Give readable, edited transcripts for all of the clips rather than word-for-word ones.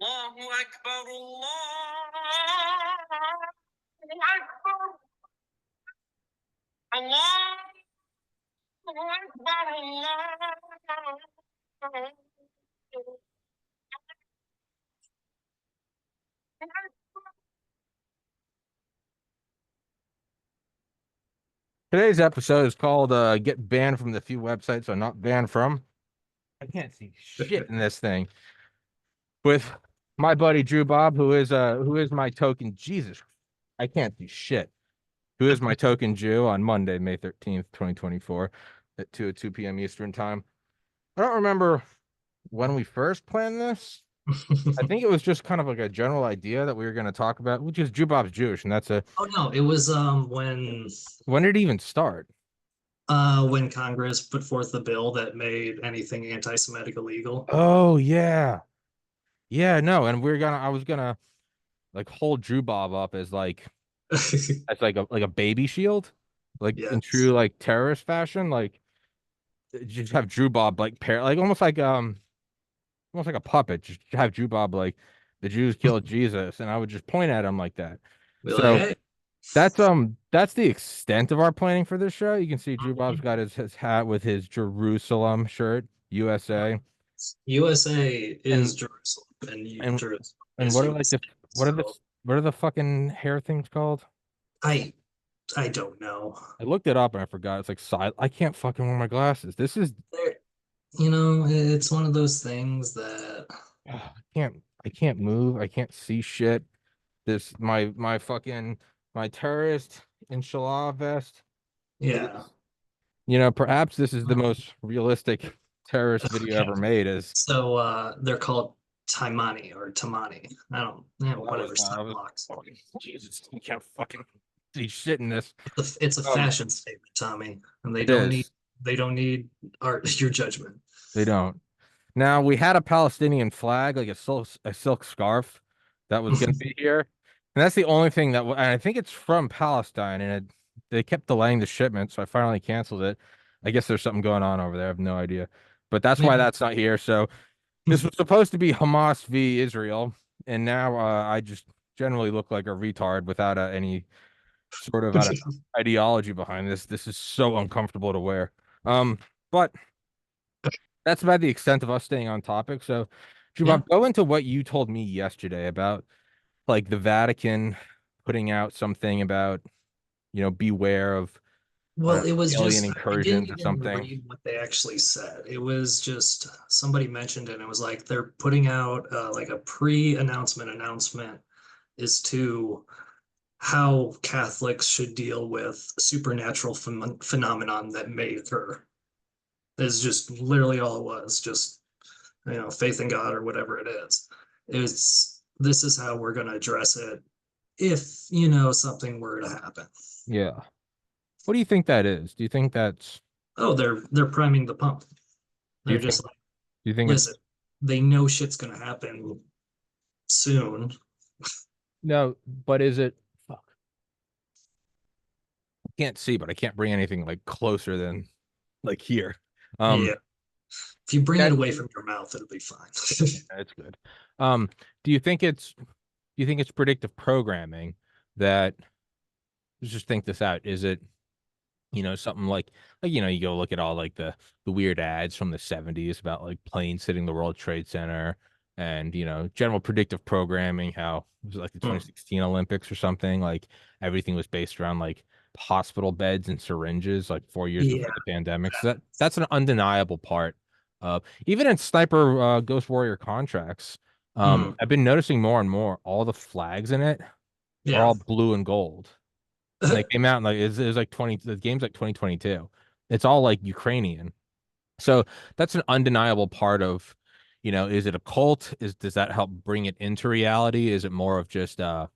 Allahu Akbar, Allahu Akbar, Allahu Akbar, Allah. Today's episode is called Get Banned from the Few Websites I'm Not Banned From. I can't see shit in this thing. With my buddy Drew Bob, who is my token Jesus. I can't see shit. Who is my token Jew on Monday, May 13th, 2024 at 2 p.m. Eastern time. I don't remember when we first planned this. I think it was just kind of like a general idea that we were going to talk about, which is Drew Bob's Jewish, and that's a Oh no, it was when did it even start? when Congress put forth the bill that made anything anti-Semitic illegal. Oh yeah. Yeah, no, and I was gonna like hold Drew Bob up as like a baby shield, like in Yes. true like terrorist fashion, like just have Drew Bob like almost like a puppet, just have Drew Bob like the Jews killed Jesus, and I would just point at him like that. Be like, So hey. that's the extent of our planning for this show. You can see Drew Bob's got his hat with his Jerusalem shirt, USA. USA is And Jerusalem, and and Jerusalem and is what are like USA. So what are the fucking hair things called? I I don't know. I looked it up and I forgot. It's like I can't fucking wear my glasses. This is There, it's one of those things that I can't move. I can't see shit. This my fucking my terrorist inshallah vest yeah. is, perhaps this is the most realistic terrorist video Okay. ever made. Is They're called Taimani or Tamani. I don't, I was whatever, I was sunblocks. Jesus, you can't fucking see shit in this. It's a Um, fashion statement, Tommy, and it is. they don't need your judgment. They don't. Now we had a Palestinian flag, like a silk scarf, that was going to be here, and that's the only thing and I think it's from Palestine, and they kept delaying the shipment, so I finally canceled it. I guess there's something going on over there. I have no idea, but that's why Yeah. that's not here. So this was supposed to be Hamas v. Israel, and now I just generally look like a retard without any sort of, I don't know, ideology behind this. This is so uncomfortable to wear. But that's about the extent of us staying on topic. So, Yeah. Jubab, go into what you told me yesterday about like the Vatican putting out something about, beware of, I Well, don't it was know, alien just, I didn't incursions or even something. read what they actually said. It was just somebody mentioned it, and it was like they're putting out like a pre-announcement announcement as to how Catholics should deal with supernatural phenomenon that may occur. Is just literally all it was, just faith in God or whatever it is. It's This is how we're going to address it if something were to happen. Yeah. What do you think that is? Do you think that's, Oh, they're priming the pump. do you They're think, just like, do you think listen, it's, they know shit's gonna happen soon. no, but is it, fuck, I can't see, but I can't bring anything like closer than like here. Yeah, if you bring it That, away from your mouth, it'll be fine. that's good. Um, do you think it's predictive programming that, let's just think this out. Is it, something like, you go look at all like the weird ads from the 70s about like planes hitting the World Trade Center and, general predictive programming, how it was like the Hmm. 2016 Olympics or something, like everything was based around like hospital beds and syringes like 4 years Yeah. before the pandemic. So that's an undeniable part of even in Sniper Ghost Warrior contracts. Hmm. I've been noticing more and more all the flags in it are Yeah. all blue and gold. And they came out and like it was like the game's like 2022. It's all like Ukrainian. So that's an undeniable part of, is it a cult? Does that help bring it into reality? Is it more of just a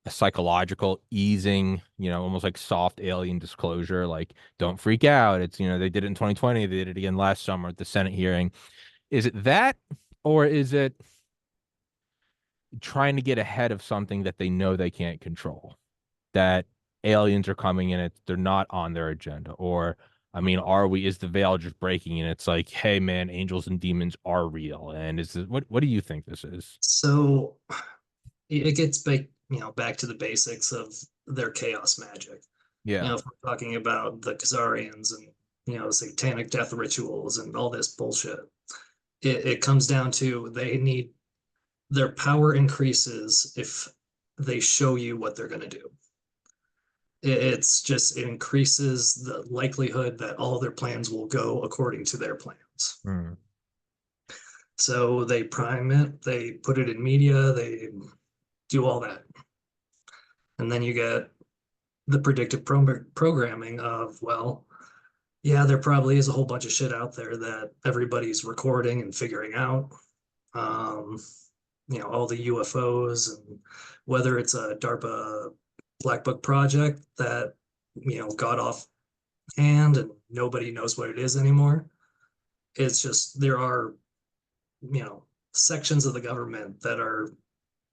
psychological easing, almost like soft alien disclosure, like don't freak out. It's, they did it in 2020, they did it again last summer at the Senate hearing. Is it that, or is it trying to get ahead of something that they know they can't control? That aliens are coming in, they're not on their agenda? Or I mean, is the veil just breaking and it's like, hey man, angels and demons are real? And is this, what do you think this is? So it gets back to the basics of their chaos magic. Yeah. If we're talking about the Khazarians and satanic death rituals and all this bullshit, it comes down to their power increases if they show you what they're going to do. It increases the likelihood that all their plans will go according to their plans. Hmm. So they prime it, they put it in media, they do all that. And then you get the predictive programming of, well, yeah, there probably is a whole bunch of shit out there that everybody's recording and figuring out. Um, all the UFOs, and whether it's a DARPA Black Book project that, got off hand and nobody knows what it is anymore. It's just, there are, sections of the government that are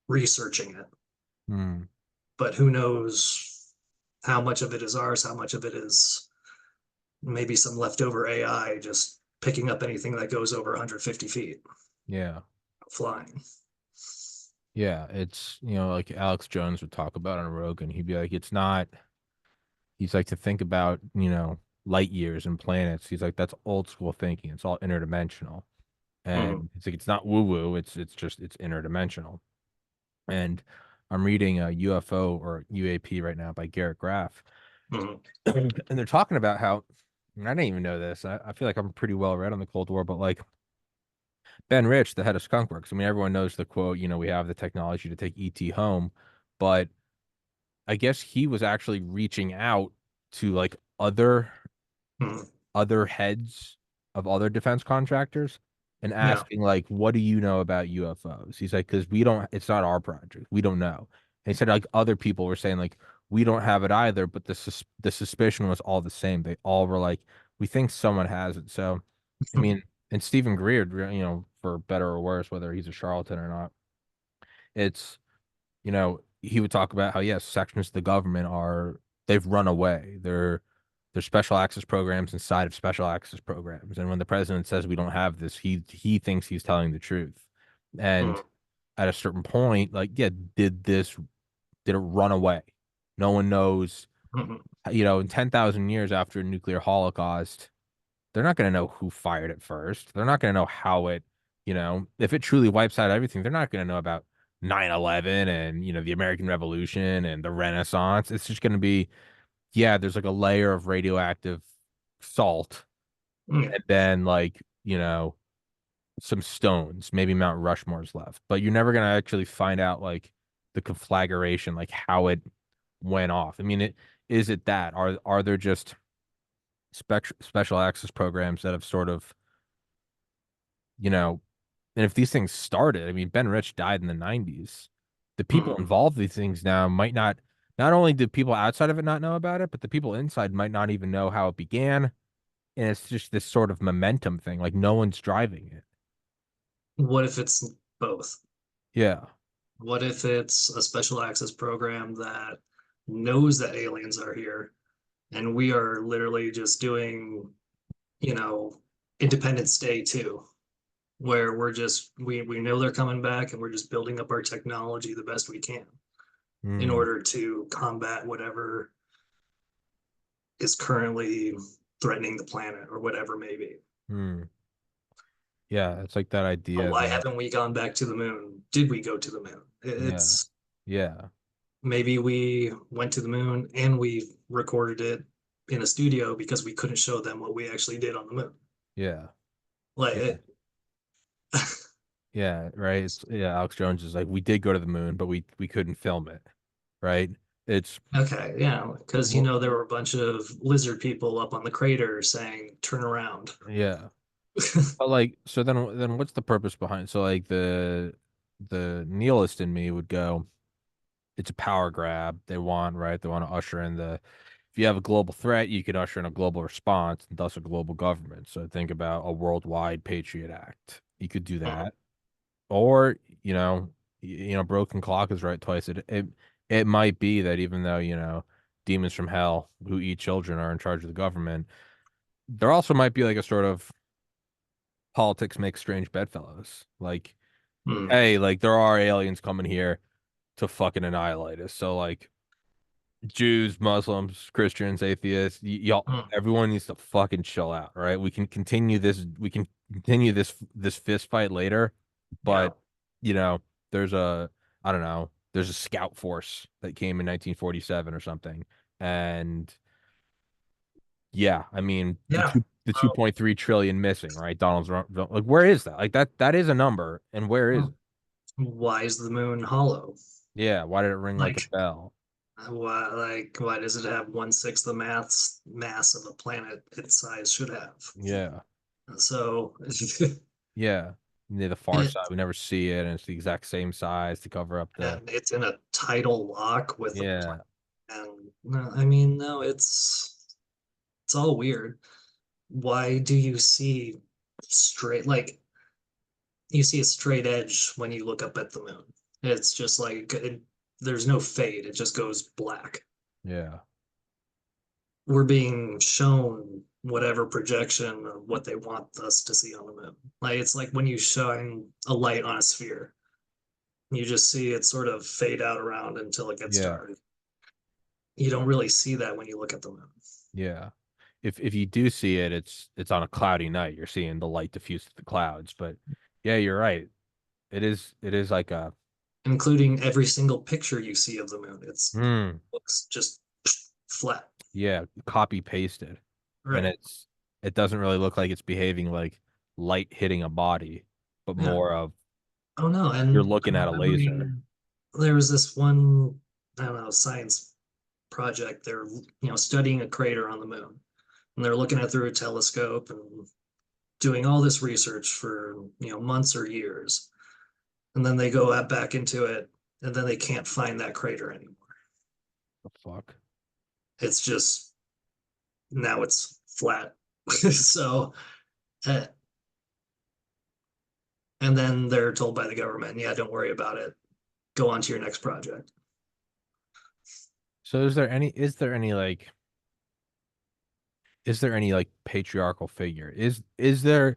researching it, Hmm. but who knows how much of it is ours, how much of it is maybe some leftover AI just picking up anything that goes over 150 feet Yeah. flying. Yeah. It's, like Alex Jones would talk about on Rogan. He'd be like, it's not, he's like, to think about, light years and planets. He's like, that's old school thinking. It's all interdimensional. Mhm, And it's like, it's not woo woo. It's just, it's interdimensional. And I'm reading a UFO or UAP right now by Garrett Graff. mhm, And they're talking about how, and I didn't even know this. I feel like I'm pretty well read on the Cold War, but like Ben Rich, the head of Skunkworks, I mean, everyone knows the quote, we have the technology to take ET home, but I guess he was actually reaching out to like mhm. other heads of other defense contractors and Yeah. asking like, what do you know about UFOs? He's like, because we don't, it's not our project, we don't know. And he said like other people were saying like, we don't have it either, but the suspicion was all the same. They all were like, we think someone has it. So I mean, and Stephen Greer, for better or worse, whether he's a charlatan or not, it's, he would talk about how, yes, sections of the government they've run away. They're special access programs inside of special access programs. And when the president says we don't have this, he thinks he's telling the truth. And Mhm, at a certain point, like, yeah, did it run away? No one knows, mhm, in 10,000 years after a nuclear holocaust, they're not going to know who fired it first. They're not going to know how if it truly wipes out everything, they're not going to know about 9/11 and, the American Revolution and the Renaissance. It's just going to be, yeah, there's like a layer of radioactive salt mhm. and then like, some stones, maybe Mount Rushmore's left, but you're never going to actually find out like the conflagration, like how it went off. I mean, is it that? Are there just special access programs that have sort of, you know, and if these things started, I mean, Ben Rich died in the 90s. The people Mhm. involved in these things now might not only do people outside of it not know about it, but the people inside might not even know how it began. And it's just this sort of momentum thing. Like no one's driving it. What if it's both? Yeah. What if it's a special access program that knows that aliens are here and we are literally just doing, you know, Independence Day too, where we know they're coming back and we're just building up our technology the best we can in Hmm. order to combat whatever is currently threatening the planet or whatever may be. Hmm. Yeah. It's like that But idea why that, haven't we gone back to the moon? Did we go to the moon? yeah. It's Yeah. maybe we went to the moon and we recorded it in a studio because we couldn't show them what we actually did on the moon. Yeah. Like Yeah. Yeah. Right. It's, yeah. Alex Jones is like, we did go to the moon, but we couldn't film it. Right. It's, okay, yeah, because well, there were a bunch of lizard people up on the crater saying turn around. yeah. But like, so then what's the purpose behind? So like the nihilist in me would go, it's a power grab. They want, right? They want to usher in if you have a global threat, you could usher in a global response and thus a global government. So think about a worldwide Patriot Act. You could do Mhm, that. Or, broken clock is right twice. It might be that even though, demons from hell who eat children are in charge of the government. There also might be like a sort of politics makes strange bedfellows. Like, Hmm. hey, like there are aliens coming here to fucking annihilate us. So like Jews, Muslims, Christians, atheists, y'all, Hmm. everyone needs to fucking chill out, right? We can continue this. We can continue this fist fight later, Yeah. but you know, there's a I don't know, there's a scout force that came in 1947 or something, and yeah, I mean Yeah. the 2.3 trillion missing, right? Like where is that? Like that is a number, and where is Well, it? why is the moon hollow? Yeah, why did it ring like a Like, bell? why does it have 1/6 the mass of a planet its size should have? Yeah. So Yeah. Near the far it, side, we never see it, and it's the exact same size to cover up the. and it's in a tidal lock with the Yeah. planet. And no, I mean, no, it's all weird. Why do you see straight, like you see a straight edge when you look up at the moon? It's just like there's no fade, it just goes black. Yeah. We're being shown whatever projection of what they want us to see on the moon. Like it's like when you shine a light on a sphere, you just see it sort of fade out around until it gets Yeah. dark. You don't really see that when you look at the moon, Yeah. If you do see it, it's on a cloudy night. You're seeing the light diffuse through the clouds. But yeah, you're right. It is like a including every single picture you see of the moon. It's hmm, looks just flat. yeah, copy pasted. And Right. it doesn't really look like it's behaving like light hitting a body, but Yeah. more of Oh no. you're And looking I'm at a laser. remembering there was this one, I don't know, science project. They're, studying a crater on the moon. And they're looking at it through a telescope and doing all this research for, months or years. And then they go back into it and then they can't find that crater anymore. The fuck? It's just now it's flat. So, uh, and then they're told by the government, yeah, don't worry about it. Go on to your next project. So is there any like patriarchal figure? Is there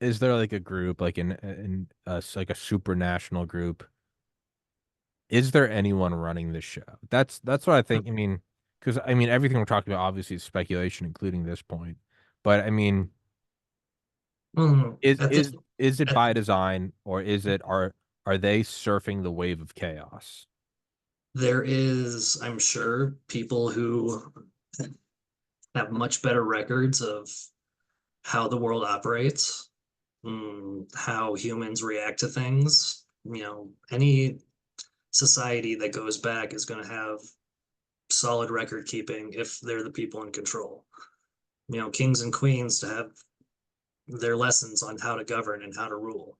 like a group like like a supranational group? Is there anyone running this show? That's what I think. I mean, because I mean everything we're talking about obviously is speculation, including this point. But I mean, is At the, is is it at, by design or are they surfing the wave of chaos? there is, I'm sure, people who have much better records of how the world operates, how humans react to things. Any society that goes back is going to have solid record keeping if they're the people in control. Kings and queens to have their lessons on how to govern and how to rule.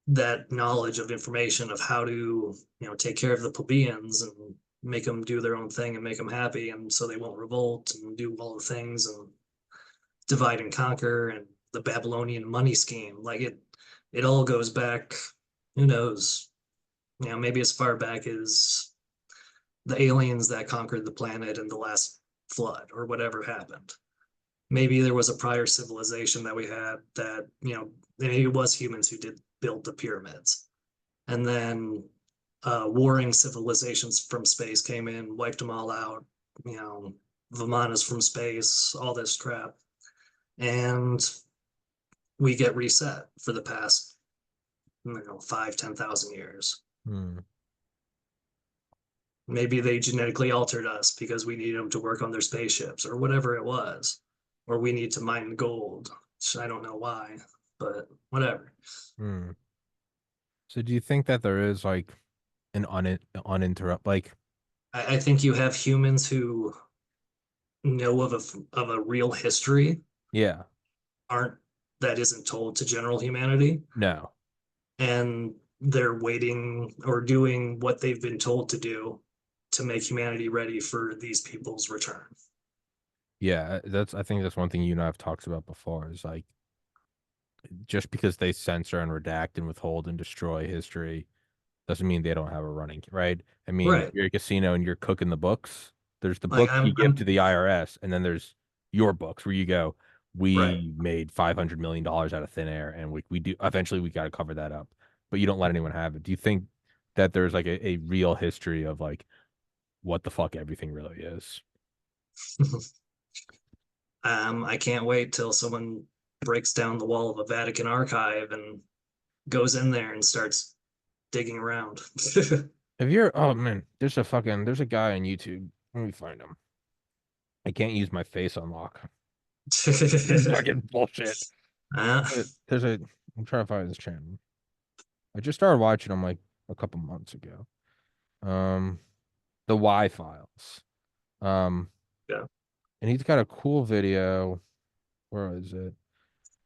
That knowledge of information of how to, take care of the plebeians and make them do their own thing and make them happy, and so they won't revolt and do all the things and divide and conquer and the Babylonian money scheme. Like it all goes back. Who knows? Maybe as far back as the aliens that conquered the planet in the last flood or whatever happened. Maybe there was a prior civilization that we had that, maybe it was humans who did build the pyramids. And then warring civilizations from space came in, wiped them all out, Vimanas from space, all this crap. And we get reset for the past, 5, 10,000 years. Hmm. Maybe they genetically altered us because we need them to work on their spaceships or whatever it was, or we need to mine gold. I don't know why, but whatever. Hmm. So do you think that there is like an uninterrupt like I think you have humans who know of a real history yeah, aren't that isn't told to general humanity, no. and they're waiting or doing what they've been told to do to make humanity ready for these people's return. Yeah, I think that's one thing you and I have talked about before is like just because they censor and redact and withhold and destroy history doesn't mean they don't have a running, right? I mean, if Right. you're a casino and you're cooking the books, there's the Like books you give to I'm the IRS, and then there's your books where you go, right. we made $500 million out of thin air, and we do eventually we got to cover that up, but you don't let anyone have it. Do you think that there's like a real history of like what the fuck everything really is? I can't wait till someone breaks down the wall of a Vatican archive and goes in there and starts digging around. If you're, oh man, there's a guy on YouTube. Let me find him. I can't use my face unlock. It's fucking bullshit. Uh, There's a, I'm trying to find his channel. I just started watching him like a couple months ago. Um, the Y Files. Um, yeah. and he's got a cool video. Where is it?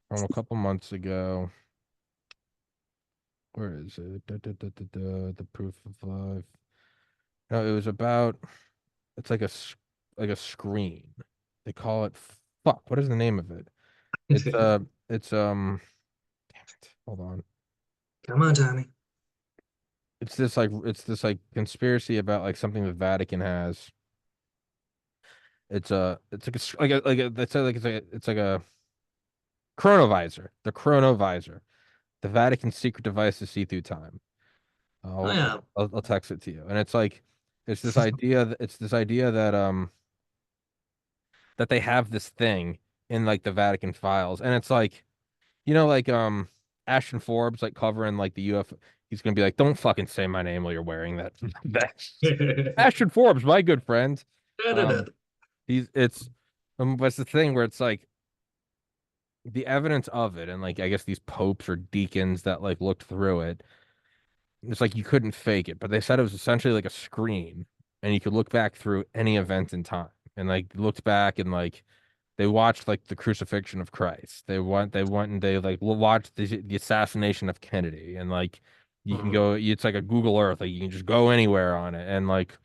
From a couple months ago. Where is it? The proof of life. No, it was about. It's like like a screen. They call it. Fuck. What is the name of it? It's It's Damn it. Hold on. Come on, Tommy. It's this like conspiracy about like something the Vatican has. It's like it's like a chronovisor. The chronovisor. The Vatican's secret device to see through time. Oh yeah. I'll text it to you. And it's like it's this idea that they have this thing in like the Vatican files. And it's like, like Ashton Forbes like covering like the UFO. He's gonna be like, don't fucking say my name while you're wearing that. That's Ashton Forbes, my good friend. Um, but it's the thing where it's like the evidence of it, and like I guess these popes or deacons that like looked through it, it's like you couldn't fake it, but they said it was essentially like a screen, and you could look back through any event in time, and like looked back and like they watched like the crucifixion of Christ. They went and they like watched the assassination of Kennedy, and like you can Mhm. go, it's like a Google Earth, like you can just go anywhere on it, and like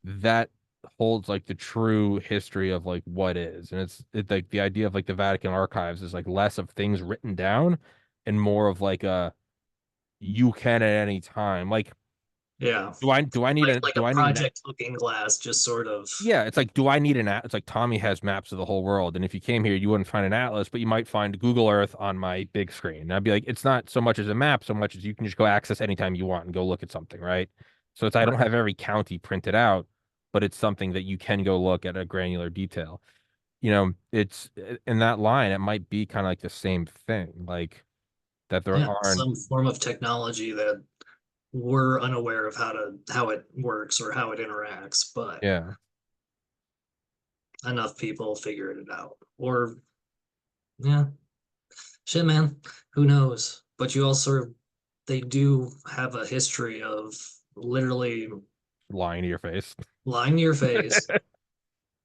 that holds like the true history of like what is. And it's like the idea of like the Vatican archives is like less of things written down and more of like a you can at any time. Like Yeah. do I need Like do a I need an Project Looking Glass, just sort of. yeah, it's like, do I need an It's like Tommy has maps of the whole world, and if you came here, you wouldn't find an atlas, but you might find Google Earth on my big screen. And I'd be like, it's not so much as a map, so much as you can just go access anytime you want and go look at something, right? So it's I don't Right. have every county printed out, but it's something that you can go look at a granular detail. It's in that line, it might be kind of like the same thing, like that there Yeah, aren't, some form of technology that we're unaware of how it works or how it interacts, but yeah. enough people figured it out. Or yeah, shit, man, who knows? But you also they do have a history of literally Lying to your face. lying to your face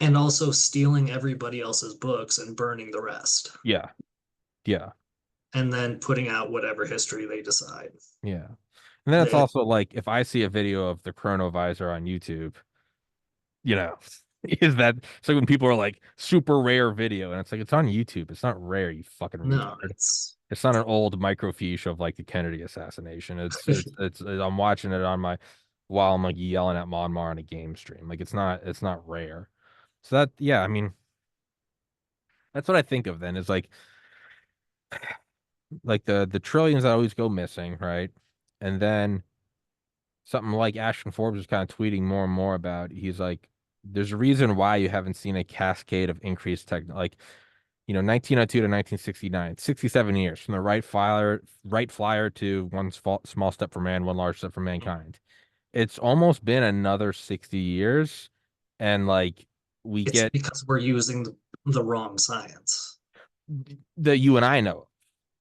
and also stealing everybody else's books and burning the rest, Yeah, yeah, and then putting out whatever history they decide. yeah. And then it's They, also like if I see a video of the chronovisor on YouTube, you know, is that it's like when people are like super rare video and it's like it's on YouTube. It's not rare, you fucking no, retard. it's It's not an old microfiche of like the Kennedy assassination. It's I'm watching it on my while I'm like yelling at Monmar on a game stream. Like it's not rare. So that yeah, I mean that's what I think of then is like the trillions that always go missing, right? And then something like Ashton Forbes is kind of tweeting more and more about. He's like, there's a reason why you haven't seen a cascade of increased tech, like 1902 to 1969, 67 years from the right flyer to one small step for man, one large step for mankind. It's almost been another 60 years, and like we it's get because we're using the wrong science. that you and I know.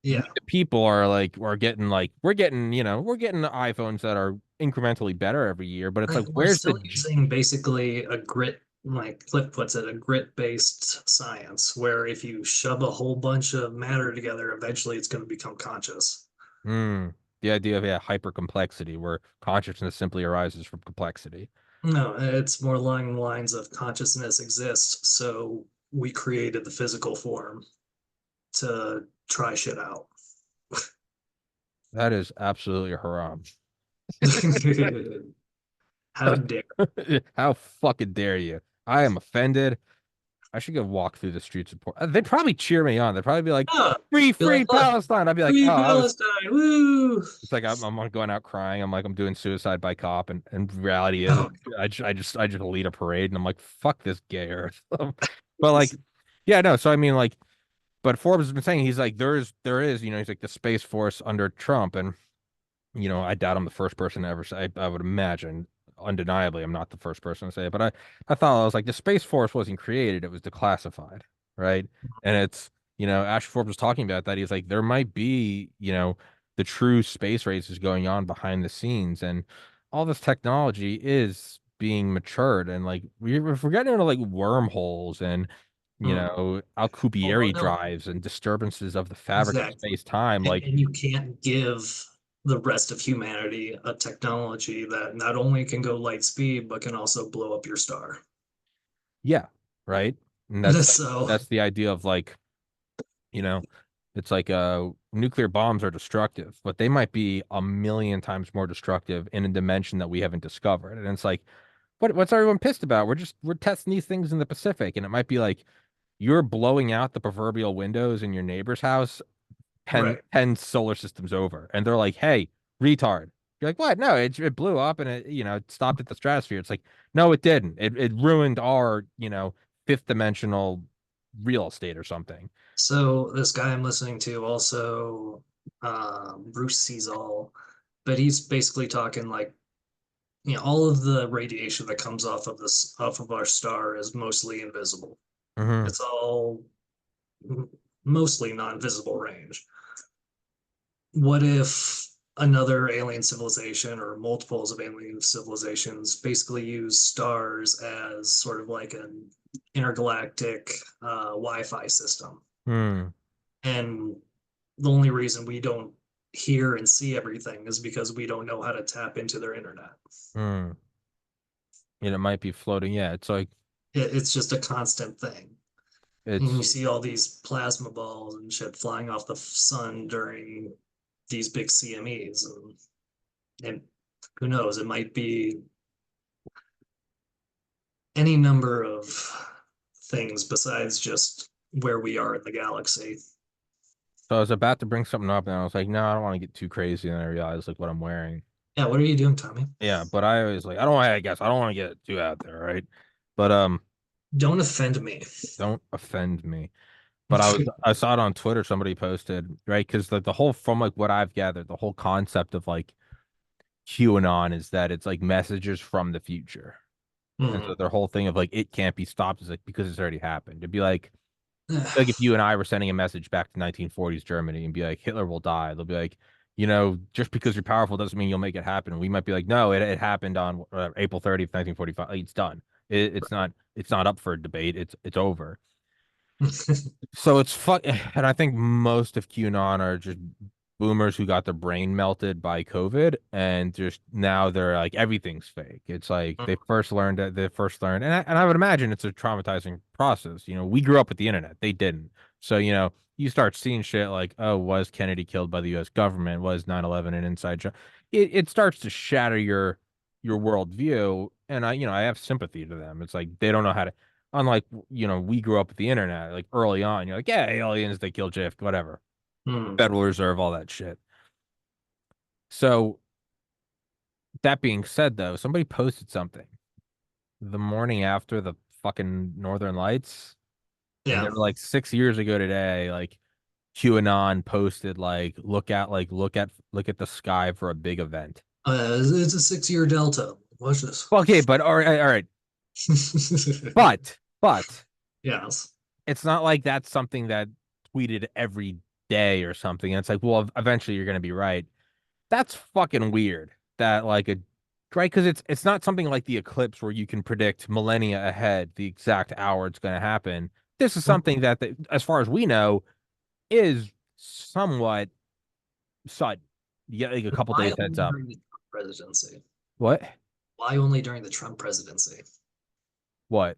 We, Yeah. the people are like we're getting we're getting the iPhones that are incrementally better every year, but it's like We're where's the still using basically a grit, like Cliff puts it, a grit-based science, where if you shove a whole bunch of matter together, eventually it's going to become conscious. the idea of hyper complexity where consciousness simply arises from complexity. No, it's more along the lines of consciousness exists, so we created the physical form to try shit out. That is absolutely haram. How dare. How fucking dare you? I am offended. I should go walk through the streets of Port. They'd probably cheer me on. They'd probably be like, Oh, "Free, be like, free look, Palestine." I'd be like, free "Oh, I was." Palestine, woo! It's like I'm going out crying. I'm like I'm doing suicide by cop, and reality is Oh, I just lead a parade, and I'm like, "Fuck this gay earth." But like, yeah, no. So I mean, like, but Forbes has been saying he's like there is he's like the Space Force under Trump, and I doubt I'm the first person to ever say. I would imagine, undeniably, I'm not the first person to say it. But I thought I was like, the Space Force wasn't created; it was declassified, right? And it's Ash Forbes was talking about that. He's like, there might be the true space races going on behind the scenes, and all this technology is being matured, and like we're getting into like wormholes and mm. Oh Alcubierre no, drives and disturbances of the fabric of exactly. space time, like. And you can't give the rest of humanity a technology that not only can go light speed, but can also blow up your star. Yeah, right. And that's like So, that's the idea of like, you know, it's like nuclear bombs are destructive, but they might be a million times more destructive in a dimension that we haven't discovered. And it's like, what's everyone pissed about? We're testing these things in the Pacific, and it might be like you're blowing out the proverbial windows in your neighbor's house 10, right. 10 solar systems over, and they're like, "Hey, retard." You're like, "What? No, it blew up and it stopped at the stratosphere." It's like, "No, it didn't. It ruined our, fifth dimensional real estate or something." So this guy I'm listening to also, Bruce Seasall, but he's basically talking like, all of the radiation that comes off of our star is mostly invisible. Hmm. It's all mostly non-visible range. What if another alien civilization or multiples of alien civilizations basically use stars as sort of like an intergalactic Wi-Fi system? Hmm. And the only reason we don't hear and see everything is because we don't know how to tap into their internet. Hmm. And it might be floating. Yeah, it's like It's just a constant thing. And you it's see all these plasma balls and shit flying off the sun during these big CMEs. And who knows, it might be any number of things besides just where we are in the galaxy. so I was about to bring something up, and I was like, "No, I don't want to get too crazy." And I realized like what I'm wearing. Yeah, what are you doing, Tommy? Yeah, but I always like I guess I don't want to get too out there, right? But Don't offend me. don't offend me. But I saw it on Twitter. Somebody posted, right? Because the whole, from like what I've gathered, the whole concept of like QAnon is that it's like messages from the future, and so Hmm. their whole thing of like it can't be stopped is like because it's already happened. It'd be like if you and I were sending a message back to 1940s Germany and be like Hitler will die. They'll be like, just because you're powerful doesn't mean you'll make it happen. And we might be like, no, it happened on April 30th, 1945. Like, it's done. It's not up for debate. It's over. So it's fuck, and I think most of QAnon are just boomers who got their brain melted by COVID, and just now they're like everything's fake. It's like they first learned, and I would imagine it's a traumatizing process. We grew up with the internet; they didn't. So you start seeing shit like, oh, was Kennedy killed by the U.S. government? Was 9/11 an inside job? It starts to shatter your worldview, and I have sympathy to them. It's like they don't know how to. Unlike, we grew up with the internet, like early on, you're like, yeah, aliens, they killed JFK, whatever. Hmm. Federal Reserve, all that shit. So that being said, though, somebody posted something the morning after the fucking Northern Lights, and they Yeah, were like 6 years ago today, like QAnon posted look at the sky for a big event. it's a 6 year delta. Watch this. Well, okay, but all right, but Yes. it's not like that's something that tweeted every day or something. And it's like, well, eventually you're gonna be right. That's fucking weird. That like a right because it's not something like the eclipse where you can predict millennia ahead the exact hour it's going to happen. This is something that, as far as we know, is somewhat sudden. You get like a couple Why days heads only up. during the Trump presidency? What? Why only during the Trump presidency What?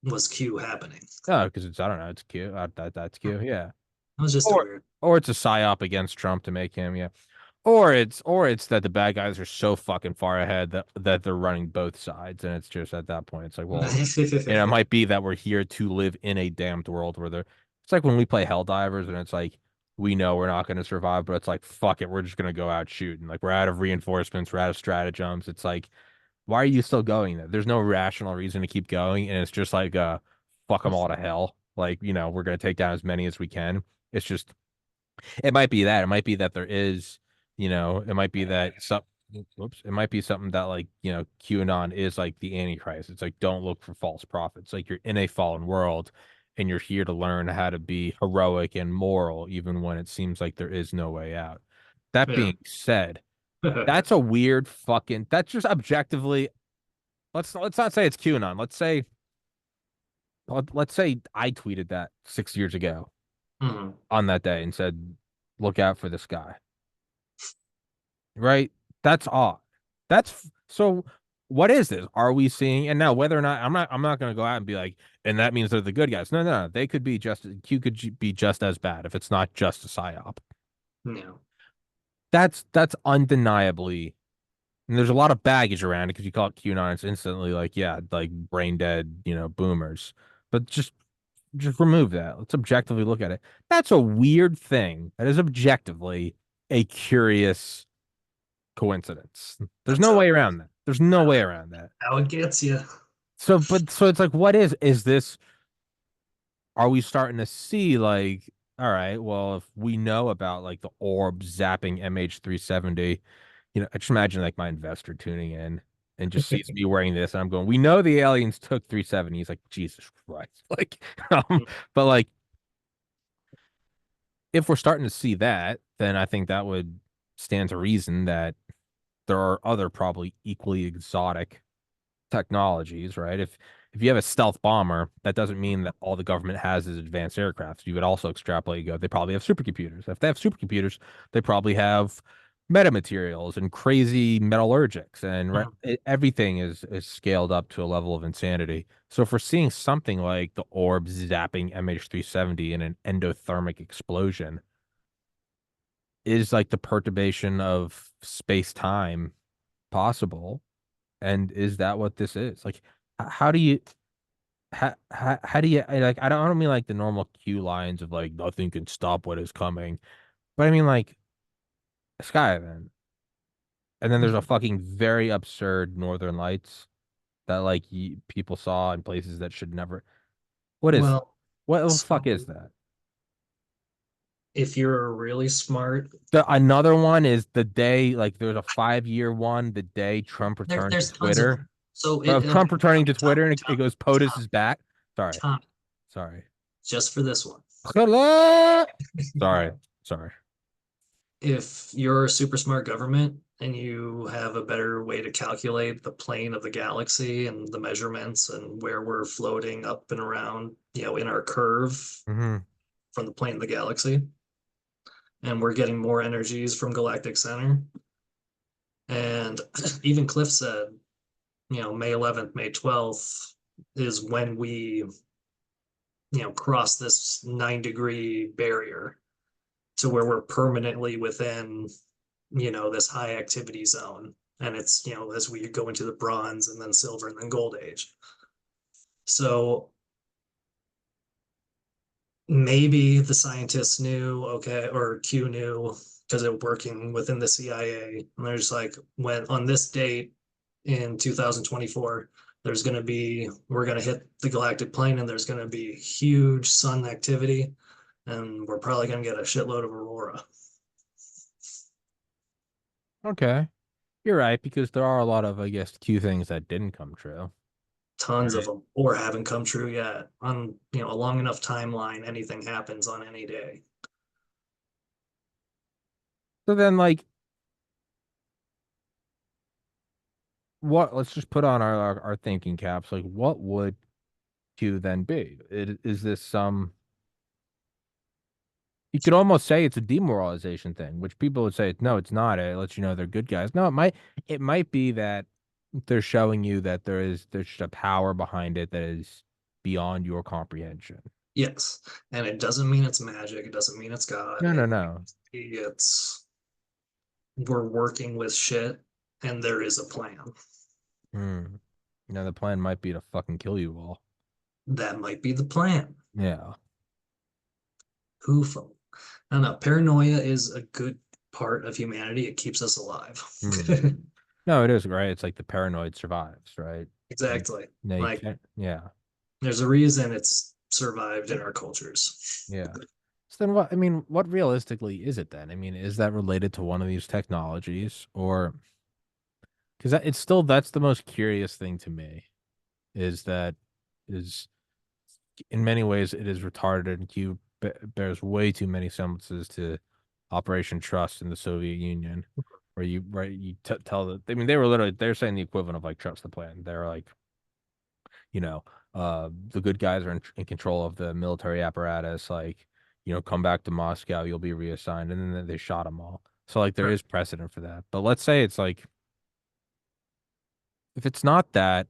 was Q happening? Oh, because it's I don't know. It's cute. That's Hmm. cute. Yeah. It was just a Or weird. or it's a psyop against Trump to make him. Yeah. Or it's that the bad guys are so fucking far ahead that they're running both sides, and it's just at that point it's like, well, it might be that we're here to live in a damned world where they're. It's like when we play Helldivers, and it's like we know we're not going to survive, but it's like fuck it, we're just going to go out shooting. Like we're out of reinforcements, we're out of stratagems. It's like, why are you still going there? There's no rational reason to keep going, and it's just like fuck them all to hell. Like we're going to take down as many as we can. It's just it might be that. It might be that there is, it might be that some whoops, it might be something that like, QAnon is like the Antichrist. It's like don't look for false prophets. Like you're in a fallen world and you're here to learn how to be heroic and moral, even when it seems like there is no way out. That Yeah. being said, that's a weird fucking that's just objectively let's not say it's QAnon. Let's say I tweeted that 6 years ago Mhm. on that day and said, look out for this guy. Right? That's odd. So what is this? Are we seeing and now whether or not I'm not gonna go out and be like, and that means they're the good guys. No. They could be just Q could be just as bad if it's not just a psyop. Yeah. That's undeniably and there's a lot of baggage around it because you call it QAnon, it's instantly like, yeah, like brain dead, boomers. But just remove that. Let's objectively look at it. That's a weird thing. That is objectively a curious coincidence. There's That's no way around that. There's no way around that. how it gets you. So it's like, what is this? Are we starting to see like, all right, well, if we know about like the orb zapping MH370, I just imagine like my investor tuning in and just sees me wearing this, and I'm going, we know the aliens took 370. He's like, Jesus Christ, like, but like, if we're starting to see that, then I think that would stand to reason that there are other probably equally exotic technologies, right? If you have a stealth bomber, that doesn't mean that all the government has is advanced aircraft. You would also extrapolate and go, they probably have supercomputers. If they have supercomputers, they probably have metamaterials and crazy metallurgics, and everything is scaled up to a level of insanity. So if we're seeing something like the orb zapping MH370 in an endothermic explosion, is like the perturbation of space-time possible? And is that what this is? Like, how do you how do you like I don't mean like the normal Q lines of like nothing can stop what is coming, but I mean like a sky event. And then there's a fucking very absurd Northern Lights that like people saw in places that should never. What is Well, what the fuck so is that? if you're really smart, Another one is the day like there's a 5-year one the day Trump returned to there's tons of them. Twitter. So Of okay, Trump returning to Twitter and it goes POTUS is back. Sorry. Tom, Sorry. just for this one. Sorry. Sorry. If you're a super smart government and you have a better way to calculate the plane of the galaxy and the measurements and where we're floating up and around, in our curve Hmm. from the plane of the galaxy, and we're getting more energies from galactic center. And even Cliff said, May 11th, May 12th is when we, cross this 9-degree barrier to where we're permanently within, this high activity zone. And it's, as we go into the bronze and then silver and then gold age. So maybe the scientists knew, okay, or Q knew because they're working within the CIA. And there's like, when on this date in 2024, we're going to hit the galactic plane and there's going to be huge sun activity. And we're probably going to get a shitload of aurora. Okay. You're right, because there are a lot of, I guess, Q things that didn't come true. Tons of Right. them, or haven't come true yet. On a long enough timeline, anything happens on any day. So then, like, let's just put on our thinking caps. Like, what would Q then be? Is this you could almost say it's a demoralization thing, which people would say, no, it's not. It lets you know they're good guys. No, it might be that they're showing you that there's just a power behind it that is beyond your comprehension. Yes, and it doesn't mean it's magic. It doesn't mean it's God. No. It's we're working with shit and there is a plan. Hmm. The plan might be to fucking kill you all. That might be the plan. Yeah. Who I don't know. Paranoia is a good part of humanity. It keeps us alive. Hmm. No, it is, right? It's like the paranoid survives, right? And Exactly. no, you Like can't. Yeah. there's a reason it's survived in our cultures. Yeah. So then what, I mean, what realistically is it then? I mean, is that related to one of these technologies or because it's still that's the most curious thing to me is that is in many ways it is retarded and Q bears way too many semblances to Operation Trust in the Soviet Union, where you right you tell the I mean they were literally they're saying the equivalent of like trust the plan. They're like you know the good guys are in control of the military apparatus. Like come back to Moscow, you'll be reassigned, and then they shot them all. So like there Right. is precedent for that. But let's say it's like if it's not that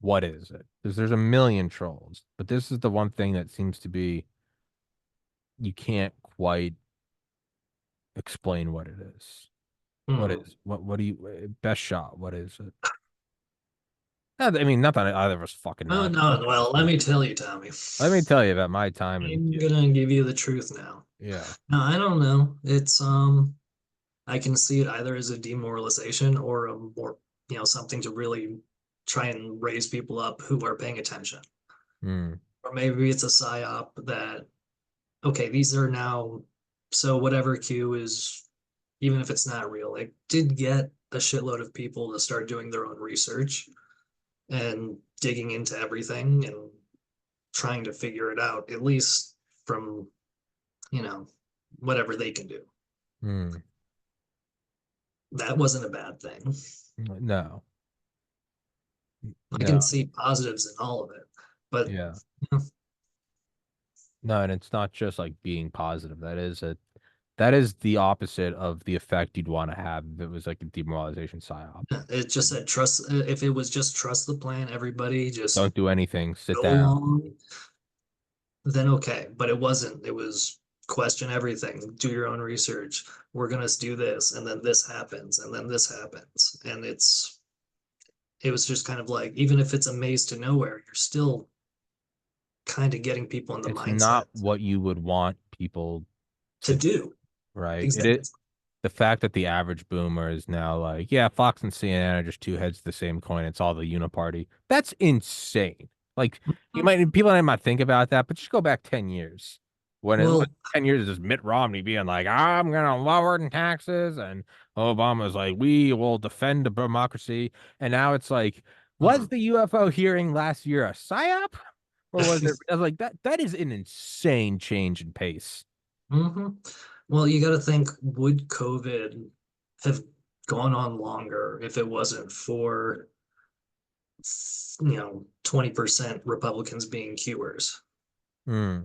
what is it? Because there's a million trolls, but this is the one thing that seems to be you can't quite explain what it is. What Hmm. is what do you best shot? What is it? I mean, not that either of us fucking Oh know. no, well, let me tell you, Tommy. Let me tell you about my time in I'm gonna give you the truth now. yeah. No, I don't know. It's I can see it either as a demoralization or a more, something to really try and raise people up who are paying attention. Hmm. Or maybe it's a psyop that, okay, these are now, so whatever Q is, even if it's not real, it did get a shitload of people to start doing their own research and digging into everything and trying to figure it out, at least from, you know, whatever they can do. Hmm. That wasn't a bad thing. No. I can No. see positives in all of it, but Yeah. you know, No, and it's not just like being positive. That is the opposite of the effect you'd want to have if it was like a demoralization psyop. it just said trust. If it was just trust the plan, everybody just Don't do anything. Sit go down. along, then okay. But it wasn't. It was question everything, do your own research. We're gonna do this, and then this happens, and then this happens, and it was just kind of like even if it's a maze to nowhere, you're still kind of getting people in the It's mindset not what you would want people to to do, do. right? It Exactly. is the fact that the average boomer is now like, yeah, Fox and CNN are just two heads of the same coin. It's all the uniparty. That's insane. Like people might not think about that, but just go back 10 years. When it was Well, 10 years is Mitt Romney being like, I'm gonna lower the taxes, and Obama's like, we will defend the democracy. And now it's like, was mhm. the UFO hearing last year a psyop? Or was it I was like that is an insane change in pace. hmm. Well, you got to think, would COVID have gone on longer if it wasn't for, 20% Republicans being Qers? Hmm.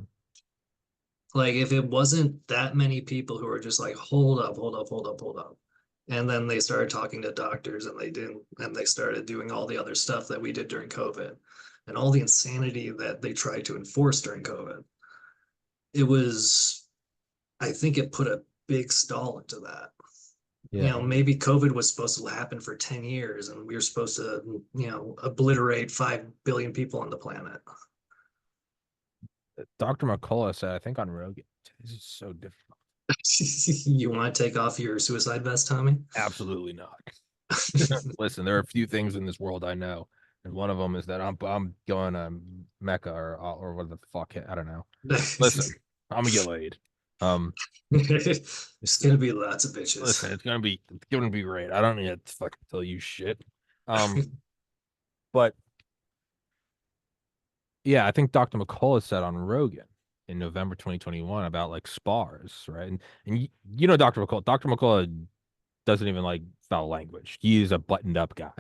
Like, if it wasn't that many people who were just like, hold up, hold up, hold up, hold up. And then they started talking to doctors and they didn't, and they started doing all the other stuff that we did during COVID and all the insanity that they tried to enforce during COVID. It was, I think it put a big stall into that. Yeah. Maybe COVID was supposed to happen for 10 years and we were supposed to, obliterate 5 billion people on the planet. Dr. McCullough said, I think on Rogan, this is so difficult. You want to take off your suicide vest, Tommy? Absolutely not. Listen, there are a few things in this world I know, and one of them is that I'm going to Mecca or what the fuck I don't know. Listen, I'm gonna get laid. Um, It's gonna be lots of bitches. listen, it's gonna be great. I don't need to fucking tell you shit. Um, but yeah, I think Dr. McCullough said on Rogan in November 2021 about like spars, right? And Dr. McCullough. Dr. McCullough doesn't even like foul language. He's a buttoned up guy.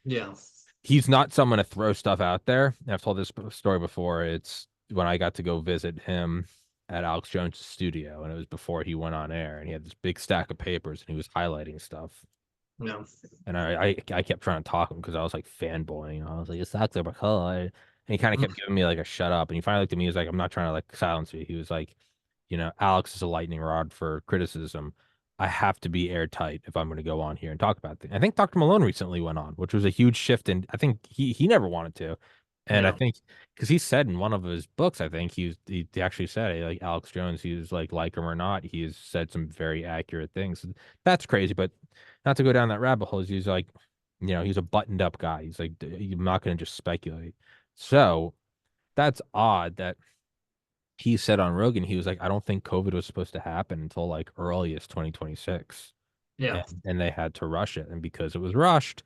Yeah. He's not someone to throw stuff out there. I've told this story before. It's when I got to go visit him at Alex Jones' studio, and it was before he went on air, and he had this big stack of papers, and he was highlighting stuff. No. And I kept trying to talk him because I was like fanboying. I was like, it's Dr. McCullough. And he kind of kept giving me like a shut up. And he finally looked at me. He was like, I'm not trying to like silence you. He was like, Alex is a lightning rod for criticism. I have to be airtight if I'm going to go on here and talk about things. I think Dr. Malone recently went on, which was a huge shift, and I think he never wanted to. And I Yeah, think because he said in one of his books, I think he actually said like Alex Jones, he was like him or not, he has said some very accurate things. That's crazy, but not to go down that rabbit hole. He's like, he's a buttoned up guy. He's like, I'm not going to just speculate. So that's odd that he said on Rogan, he was like, I don't think COVID was supposed to happen until like earliest 2026. yeah, And they had to rush it. And because it was rushed,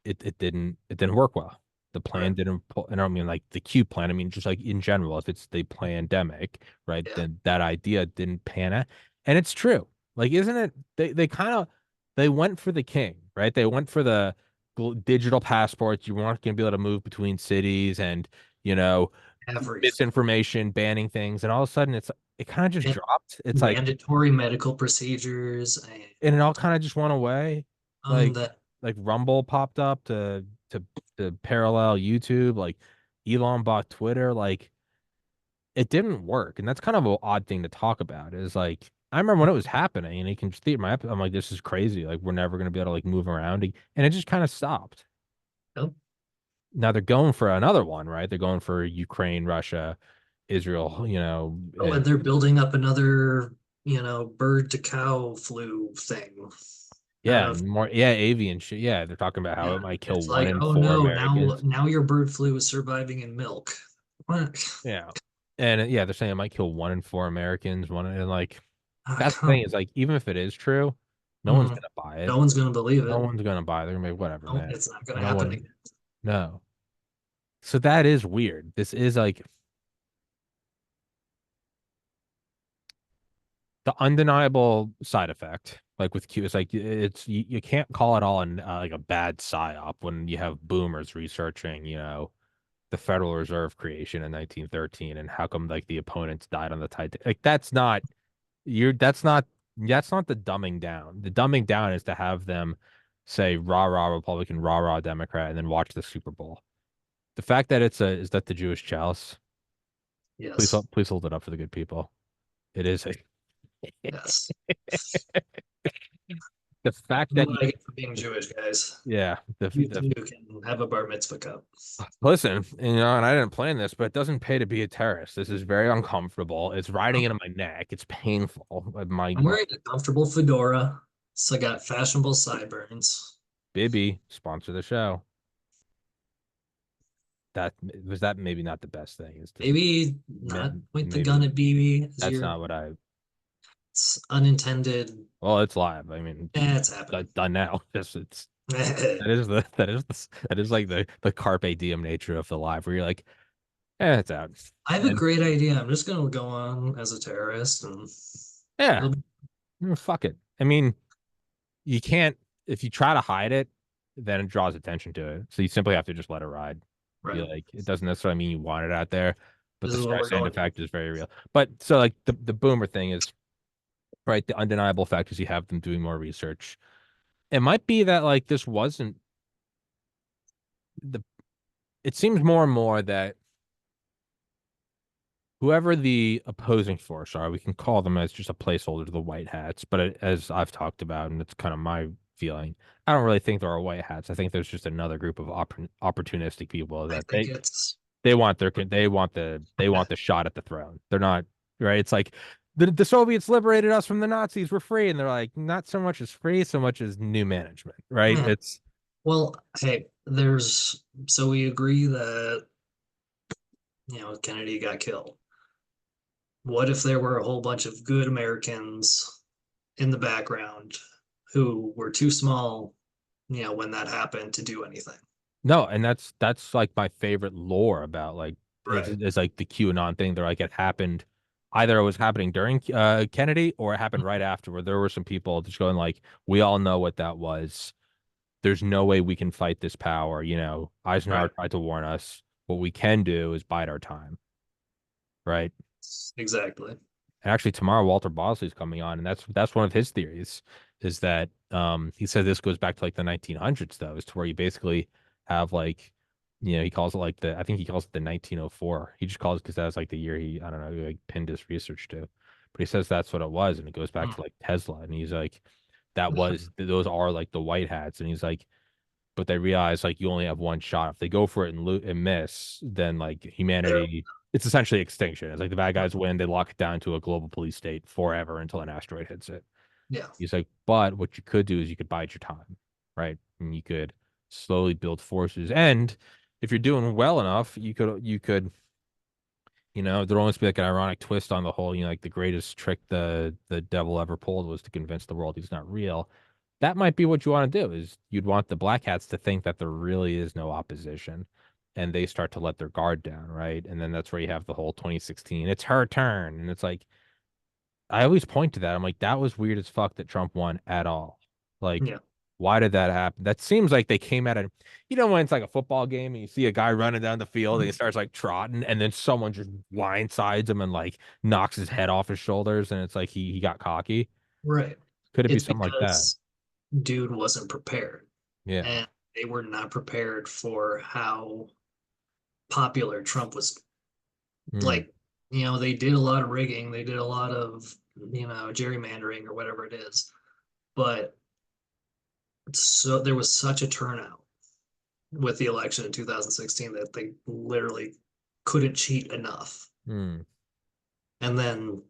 it didn't work well. The right. plan didn't pull, and I don't mean like the Q plan. I mean just like in general, if it's the pandemic, right? Yeah, Then that idea didn't pan out. And it's true. Like, isn't it? They kind of they went for the king, right? They went for the digital passports. You weren't going to be able to move between cities, and you know, everything. misinformation, banning things, and all of a sudden it kind of just And dropped. It's like, mandatory medical procedures and it all kind of just went away. Like that Rumble popped up to parallel YouTube. Like Elon bought Twitter. Like it didn't work, and that's kind of an odd thing to talk about. Is like I remember when it was happening, and you can just see it in my. I'm like, this is crazy. Like we're never gonna be able to like move around, and it just kind of stopped. oh, Now they're going for another one, right? They're going for Ukraine, Russia, Israel. oh, and they're building up another, bird to cow flu thing. I don't Yeah, know if more, yeah, avian shit. Yeah, they're talking about how yeah, it might kill it's one like, in oh four no, now Americans. now your bird flu is surviving in milk. What? Yeah. And yeah, they're saying it might kill one in four Americans. And like Ah, that's the thing come. is like even if it is true, no one's Mhm. gonna buy No it. one's gonna believe No it. one's gonna buy it. They're gonna be like, whatever, No, man. it's not gonna No happen one, again. no. So that is weird. This is like the undeniable side effect. Like with Q, it's like you can't call it all like a bad psyop when you have boomers researching, the Federal Reserve creation in 1913 and how come like the opponents died on the Titanic. Like you're that's not the dumbing down. The dumbing down is to have them say rah rah Republican, rah rah Democrat, and then watch the Super Bowl. The fact that is that the Jewish chalice? Yes, Please hold it up for the good people. It is yes. the fact What that do I get for being Jewish, guys? yeah, You too can have a bar mitzvah cup. listen, and I didn't plan this, but it doesn't pay to be a terrorist. This is very uncomfortable. It's riding into my neck. It's painful. I'm wearing a comfortable fedora, so I got fashionable sideburns. Bibby sponsor the show. That maybe not the best thing is to Maybe not point the gun maybe at BB as that's your not what I it's unintended. well, it's live. I mean, It's happening. done now. It's I that is like the carpe diem nature of the live where you're like, it's out. have a And great idea. I'm just gonna go on as a terrorist and yeah, it'll be fuck it. I mean, you can't if you try to hide it, then it draws attention to it. So you simply have to just let it ride. Be right. like, it doesn't necessarily mean you want it out there, but This the is what we're stress and going to. effect is very real. But so like the boomer thing is right. The undeniable fact is you have them doing more research. It might be that like this wasn't the. It seems more and more that whoever the opposing force are, we can call them as just a placeholder to the white hats. But as I've talked about, and it's kind of my feeling, I don't really think there are white hats. I think there's just another group of opportunistic people I that think it's they want the shot at the throne. They're not right. It's like the Soviets liberated us from the Nazis. We're free, and they're like not so much as free, so much as new management. Right? yeah. It's Well, hey, there's so we agree that Kennedy got killed. What if there were a whole bunch of good Americans in the background who were too small, when that happened to do anything? no, and that's like my favorite lore about like Right. it's like the QAnon thing. They're like it happened either it was happening during Kennedy or it happened right after where there were some people just going like, we all know what that was. There's no way we can fight this power. Eisenhower Right. tried to warn us. What we can do is bide our time, right? Exactly. And actually, tomorrow Walter Bosley's coming on, and that's one of his theories is that he said this goes back to like the 1900s though, is to where you basically have like he calls it like I think he calls it the 1904. He just calls it because that was like the year he I don't know like pinned his research to, But he says that's what it was, and it goes back Mm. to like Tesla, and he's like, those are like the white hats, and he's like, but they realize like you only have one shot. If they go for it and miss, then like There, humanity, it's essentially extinction. It's like the bad guys win, they lock it down to a global police state forever until an asteroid hits it. yeah, He's like, but what you could do is you could bide your time, right? And you could slowly build forces. And if you're doing well enough, you could, there'd almost be like an ironic twist on the whole, like the greatest trick the devil ever pulled was to convince the world he's not real. That might be what you want to do is you'd want the black hats to think that there really is no opposition and they start to let their guard down, right? And then that's where you have the whole 2016, it's her turn. And it's like, I always point to that. I'm like, that was weird as fuck that Trump won at all. Like, yeah. why did that happen? That seems like they came at it. When it's like a football game and you see a guy running down the field and he starts like trotting, and then someone just blindsides him and like knocks his head off his shoulders, and it's like he got cocky. Right. Could it be It's something like that? because dude wasn't prepared, Yeah. and they were not prepared for how popular Trump was. Mm, Like, they did a lot of rigging, they did a lot of, gerrymandering or whatever it is, but so there was such a turnout with the election in 2016 that they literally couldn't cheat enough. mm. And then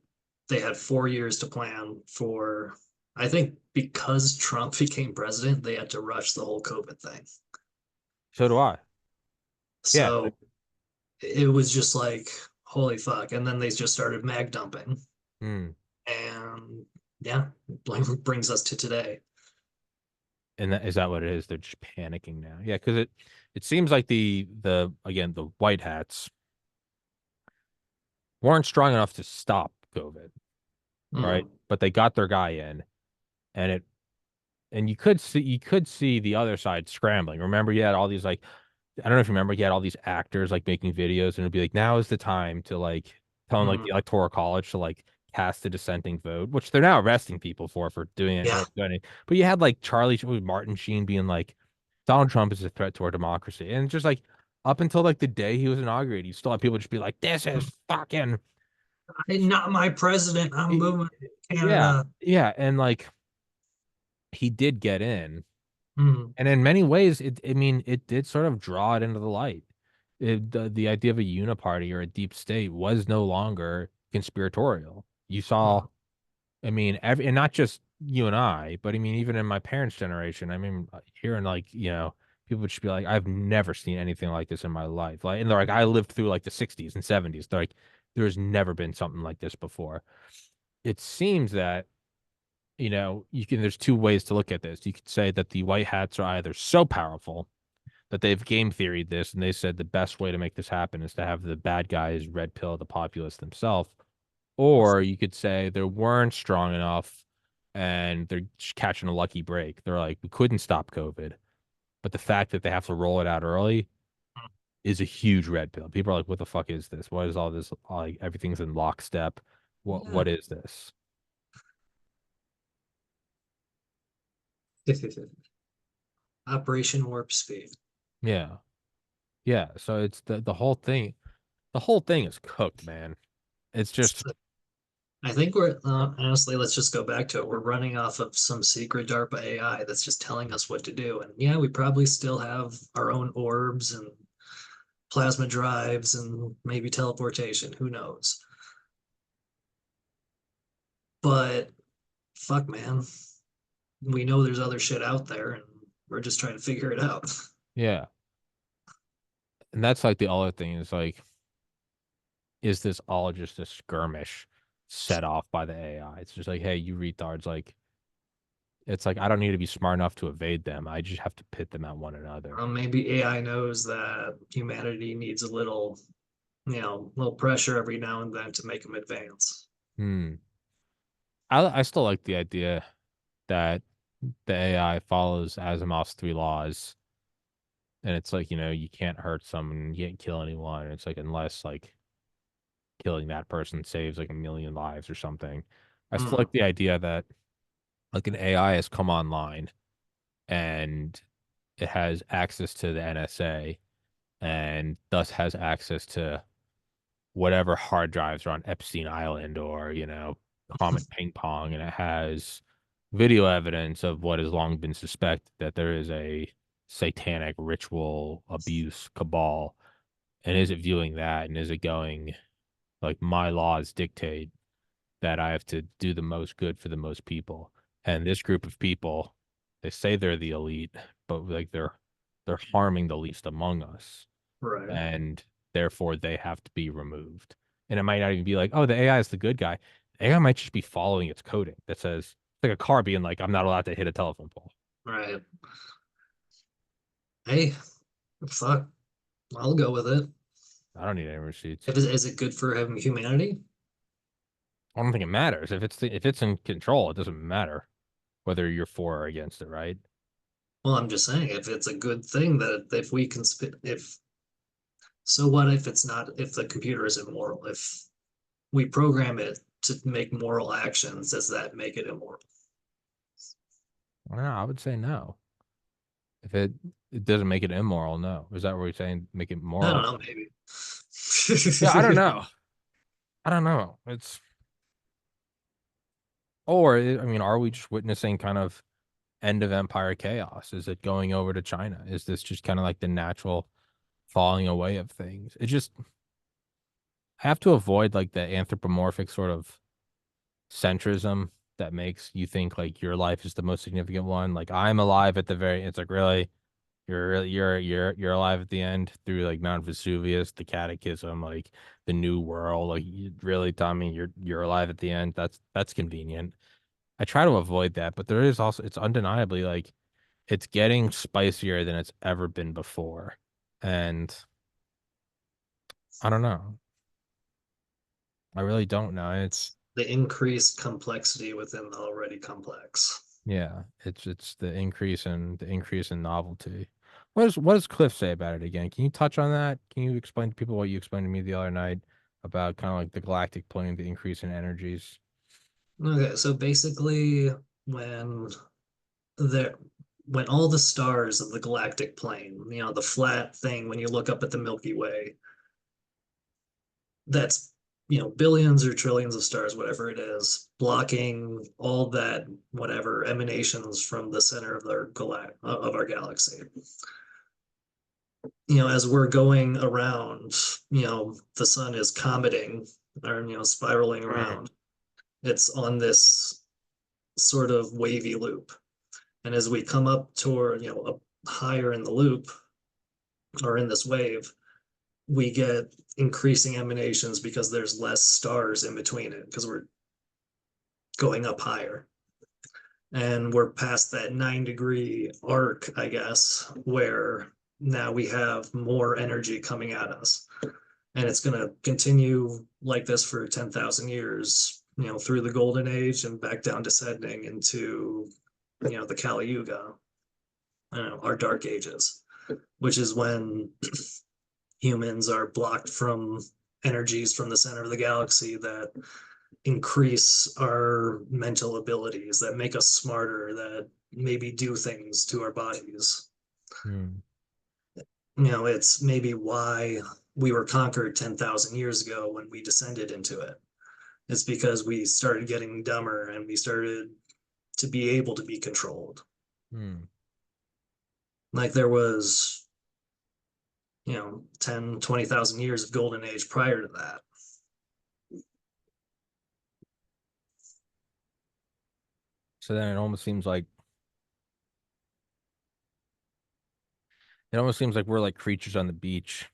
they had 4 years to plan for, I think because Trump became president, they had to rush the whole COVID thing. So do I. Yeah. So it was just like, holy fuck. And then they just started mag dumping. Mm. And yeah, brings us to today. And is that what it is? They're just panicking now. Yeah, because it seems like the again the white hats weren't strong enough to stop COVID, right? Mm, But they got their guy in, and you could see the other side scrambling. Remember, you had all these like I don't know if you remember, you had all these actors like making videos, and it'd be like now is the time to like telling like mm, the electoral college to like cast a dissenting vote, which they're now arresting people for doing it. yeah. But you had like Martin Sheen being like Donald Trump is a threat to our democracy, and just like up until like the day he was inaugurated, you still had people just be like, "This is fucking." Not my president. I'm moving to Yeah, Canada. yeah, and like he did get in, Mm, and in many ways, I mean, it did sort of draw it into the light. The idea of a uniparty or a deep state was no longer conspiratorial. You saw, mm, I mean, and not just you and I, but I mean, even in my parents' generation, I mean, hearing like, people would just be like, I've never seen anything like this in my life. Like, and they're like, I lived through like the 60s and 70s. They're like, there's never been something like this before. It seems that there's two ways to look at this. You could say that the white hats are either so powerful that they've game theoried this and they said the best way to make this happen is to have the bad guys red pill the populace themselves. Or you could say they weren't strong enough and they're just catching a lucky break. They're like, we couldn't stop COVID, but the fact that they have to roll it out early is a huge red pill. People are like, what the fuck is this? What is all this? Like everything's in lockstep. yeah. What is this? Operation Warp Speed. Yeah. Yeah. So it's the whole thing. The whole thing is cooked, man. It's just I think we're honestly, let's just go back to it. We're running off of some secret DARPA AI that's just telling us what to do. And yeah, we probably still have our own orbs and plasma drives and maybe teleportation. Who knows? But fuck, man, we know there's other shit out there, and we're just trying to figure it out. yeah. And that's like the other thing is like, is this all just a skirmish set off by the AI? It's just like, hey, you retards, like it's like I don't need to be smart enough to evade them. I just have to pit them at one another. Maybe AI knows that humanity needs a little, little pressure every now and then to make them advance. Hmm. I still like the idea that the AI follows Asimov's three laws. And it's like, you can't hurt someone, you can't kill anyone. It's like unless like killing that person saves like a million lives or something. I still Mm, like the idea that like an AI has come online and it has access to the NSA and thus has access to whatever hard drives are on Epstein Island or, comet ping pong, and it has video evidence of what has long been suspected, that there is a satanic ritual abuse cabal. And is it viewing that, and is it going like, my laws dictate that I have to do the most good for the most people? And this group of people, they say they're the elite, but like they're harming the least among us, Right. and therefore they have to be removed. And it might not even be like, oh, the AI is the good guy. The AI might just be following its coding that says, it's like a car being like, I'm not allowed to hit a telephone pole. Right. Hey, fuck. I'll go with it. I don't need any receipts. Is it good for having humanity? I don't think it matters. If it's in control, it doesn't matter whether you're for or against it, right? Well, I'm just saying, if it's a good thing that if we can spit, if so, what if it's not? If the computer is immoral, if we program it to make moral actions, does that make it immoral? I don't know. I would say no. If it doesn't make it immoral, no. Is that what you're saying? Make it I don't moral? know, maybe. Yeah, I don't know. I don't know. I mean, are we just witnessing kind of end of empire chaos? Is it going over to China? Is this just kind of like the natural falling away of things? I have to avoid like the anthropomorphic sort of centrism that makes you think like your life is the most significant one. Like, I'm alive at the very, it's like, really, you're alive at the end through like Mount Vesuvius, the Catechism, like the New World. Like, really, Tommy, you're alive at the end. That's convenient. I try to avoid that, but there is also, it's undeniably like, it's getting spicier than it's ever been before. And I don't know. I really don't know. It's The increased complexity within the already complex. Yeah, it's the increase in novelty. What does Cliff say about it again? Can you touch on that? Can you explain to people what you explained to me the other night about kind of like the galactic plane, the increase in energies? Okay, so basically, when there, when all the stars of the galactic plane, the flat thing, when you look up at the Milky Way, that's billions or trillions of stars, whatever it is, blocking all that whatever emanations from the center of our galaxy. As we're going around, the sun is cometing or spiraling Mm. around. It's on this sort of wavy loop. And as we come up toward, up higher in the loop or in this wave, we get increasing emanations because there's less stars in between it because we're going up higher. And we're past that 9-degree arc, I guess, where now we have more energy coming at us. And it's going to continue like this for 10,000 years, through the golden age and back down descending into, the Kali Yuga, our dark ages, which is when humans are blocked from energies from the center of the galaxy that increase our mental abilities, that make us smarter, that maybe do things to our bodies. Mm. It's maybe why we were conquered 10,000 years ago when we descended into it. It's because we started getting dumber and we started to be able to be controlled. Mm. Like there was, 10, 20,000 years of golden age prior to that. So then it almost seems like we're like creatures on the beach,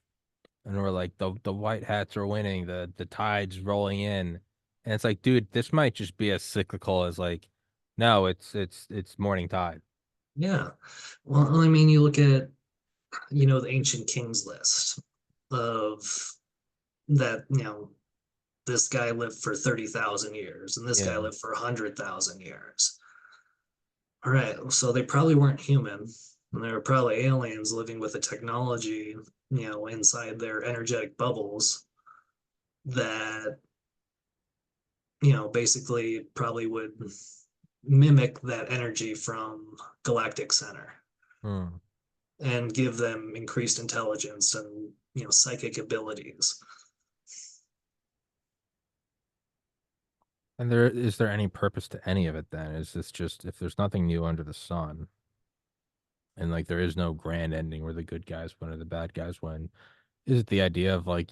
and we're like, the white hats are winning, the tide's rolling in, and it's like, dude, this might just be as cyclical as like, no, it's morning tide. Yeah. Well, I mean, you look at, the ancient kings list of that, this guy lived for 30,000 years and this guy Yeah. lived for 100,000 years. All right. So they probably weren't human. And they were probably aliens living with a technology, inside their energetic bubbles that, basically probably would mimic that energy from galactic center Hmm. and give them increased intelligence and, psychic abilities. And is there any purpose to any of it then? Is this just if there's nothing new under the sun and like there is no grand ending where the good guys win or the bad guys win? Is it the idea of like,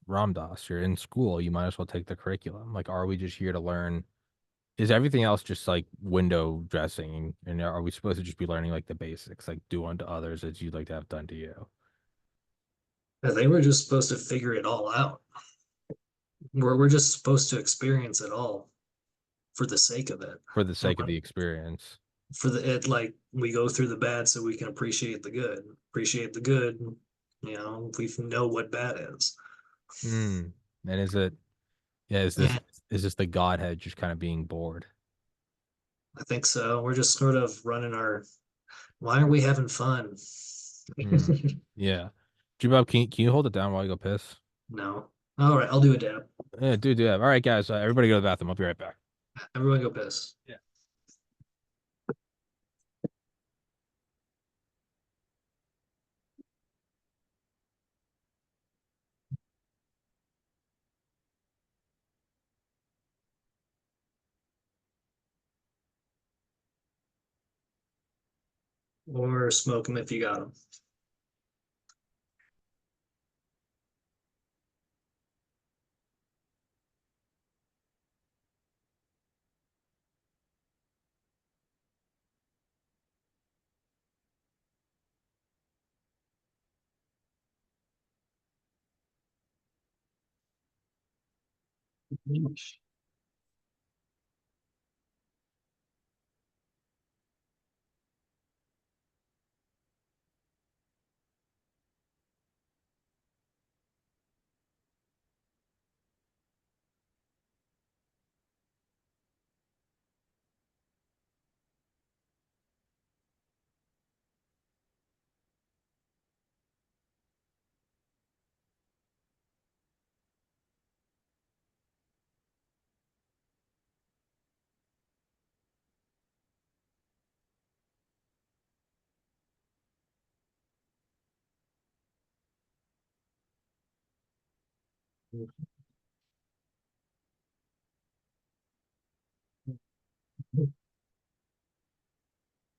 Ram Dass, you're in school, you might as well take the curriculum. Like, are we just here to learn? Is everything else just like window dressing? And are we supposed to just be learning like the basics, like do unto others as you'd like to have done to you? They were just supposed to figure it all out. We're just supposed to experience it all for the sake of it. For the And sake of the experience. for the it like we go through the bad so we can appreciate the good. Appreciate the good, we know what bad is. Hmm. And is it, yeah, And is this the Godhead just kind of being bored? I think so. We're just sort of running our why aren't we having fun? Hmm. Yeah. Jubab, can you hold it down while you go piss? No. All right, I'll do a dab. Yeah, do that. All right, guys. Everybody go to the bathroom. I'll be right back. Everyone go piss. Yeah. Or smoke them if you got them.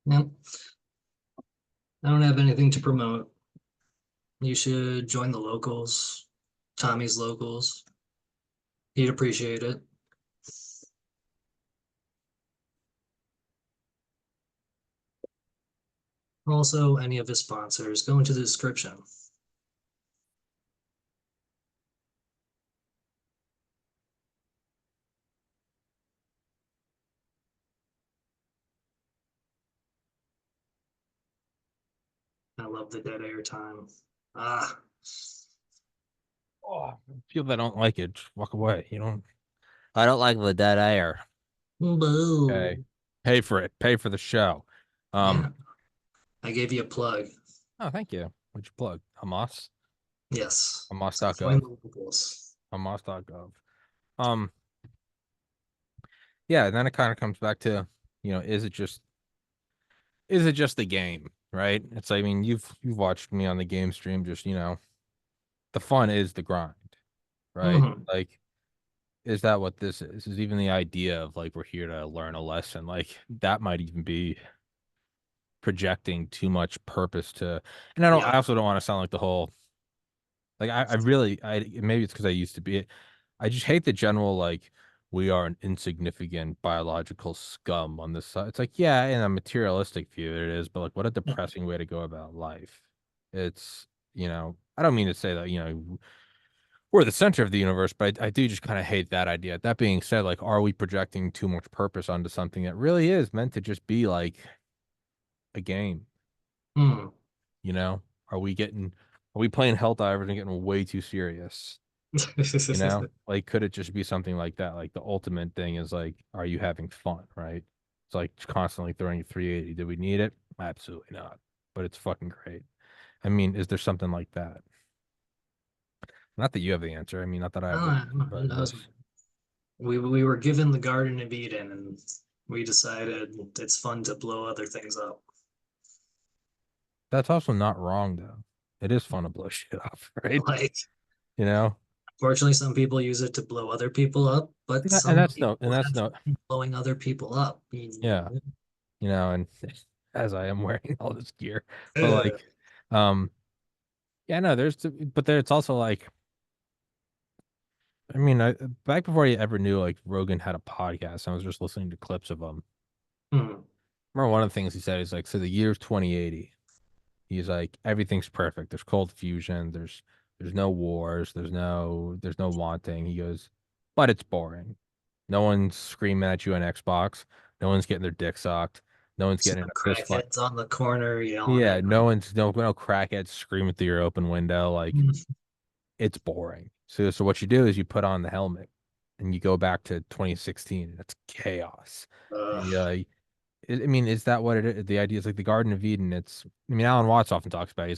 Yep. I don't have anything to promote. You should join the locals, Tommy's locals. He'd appreciate it. Also, any of his sponsors, go into the description. I love the dead air time. Ah, Oh, people that don't like it, just walk away. I don't like the dead air. Okay. boo. Pay for it. Pay for the show. Yeah, Um, I gave you a plug. oh, thank you. What'd you plug? Hamas? Yes. Join Hamas.gov. the locals. Hamas.gov. Um, yeah, and then it kind of comes back to, is it just the game, right? It's I mean, you've watched me on the game stream, just, the fun is the grind, right? Mhm. Like, is that what this is even the idea of like we're here to learn a lesson? Like that might even be projecting too much purpose to, and I Yeah. also don't want to sound like the whole, like I really maybe it's because I used to be it. I just hate the general like we are an insignificant biological scum on this side. It's like, yeah, in a materialistic view it is, but like what a depressing way to go about life. It's, I don't mean to say that, we're the center of the universe, but I do just kind of hate that idea. That being said, like, are we projecting too much purpose onto something that really is meant to just be like a game? Mm. You know, are we playing Helldivers and getting way too serious? Like, could it just be something like that? Like, the ultimate thing is like, are you having fun, right? It's like constantly throwing 380. Do we need it? Absolutely not. But it's fucking great. I mean, is there something like that? Not that you have the answer. I mean, not that I have the Oh, answer, who but knows, just man. We were given the Garden of Eden, and we decided it's fun to blow other things up. that's also not wrong though. It is fun to blow shit up, right? Like, You know? Fortunately, some people use it to blow other people up, but And some people that's have no, fun blowing other people up. yeah, and as I am wearing all this gear, but Uh, um, yeah, no, but there, it's also like, I mean, back before I ever knew like Rogan had a podcast, I was just listening to clips of him. hmm, Remember one of the things he said is like, so the year's 2080. He's like, everything's perfect. There's cold fusion. There's no wars. There's no wanting. He goes, but it's boring. No one's screaming at you on Xbox. No one's getting their dick sucked. No one's some getting in a fist fight. crackheads on the corner yelling Yeah, at you. no crackheads screaming through your open window. Like Hmm, it's boring. So what you do is you put on the helmet and you go back to 2016 and it's chaos. And Uh, you're like, I mean, is that what it is? The idea is like the Garden of Eden. I mean, Alan Watts often talks about it.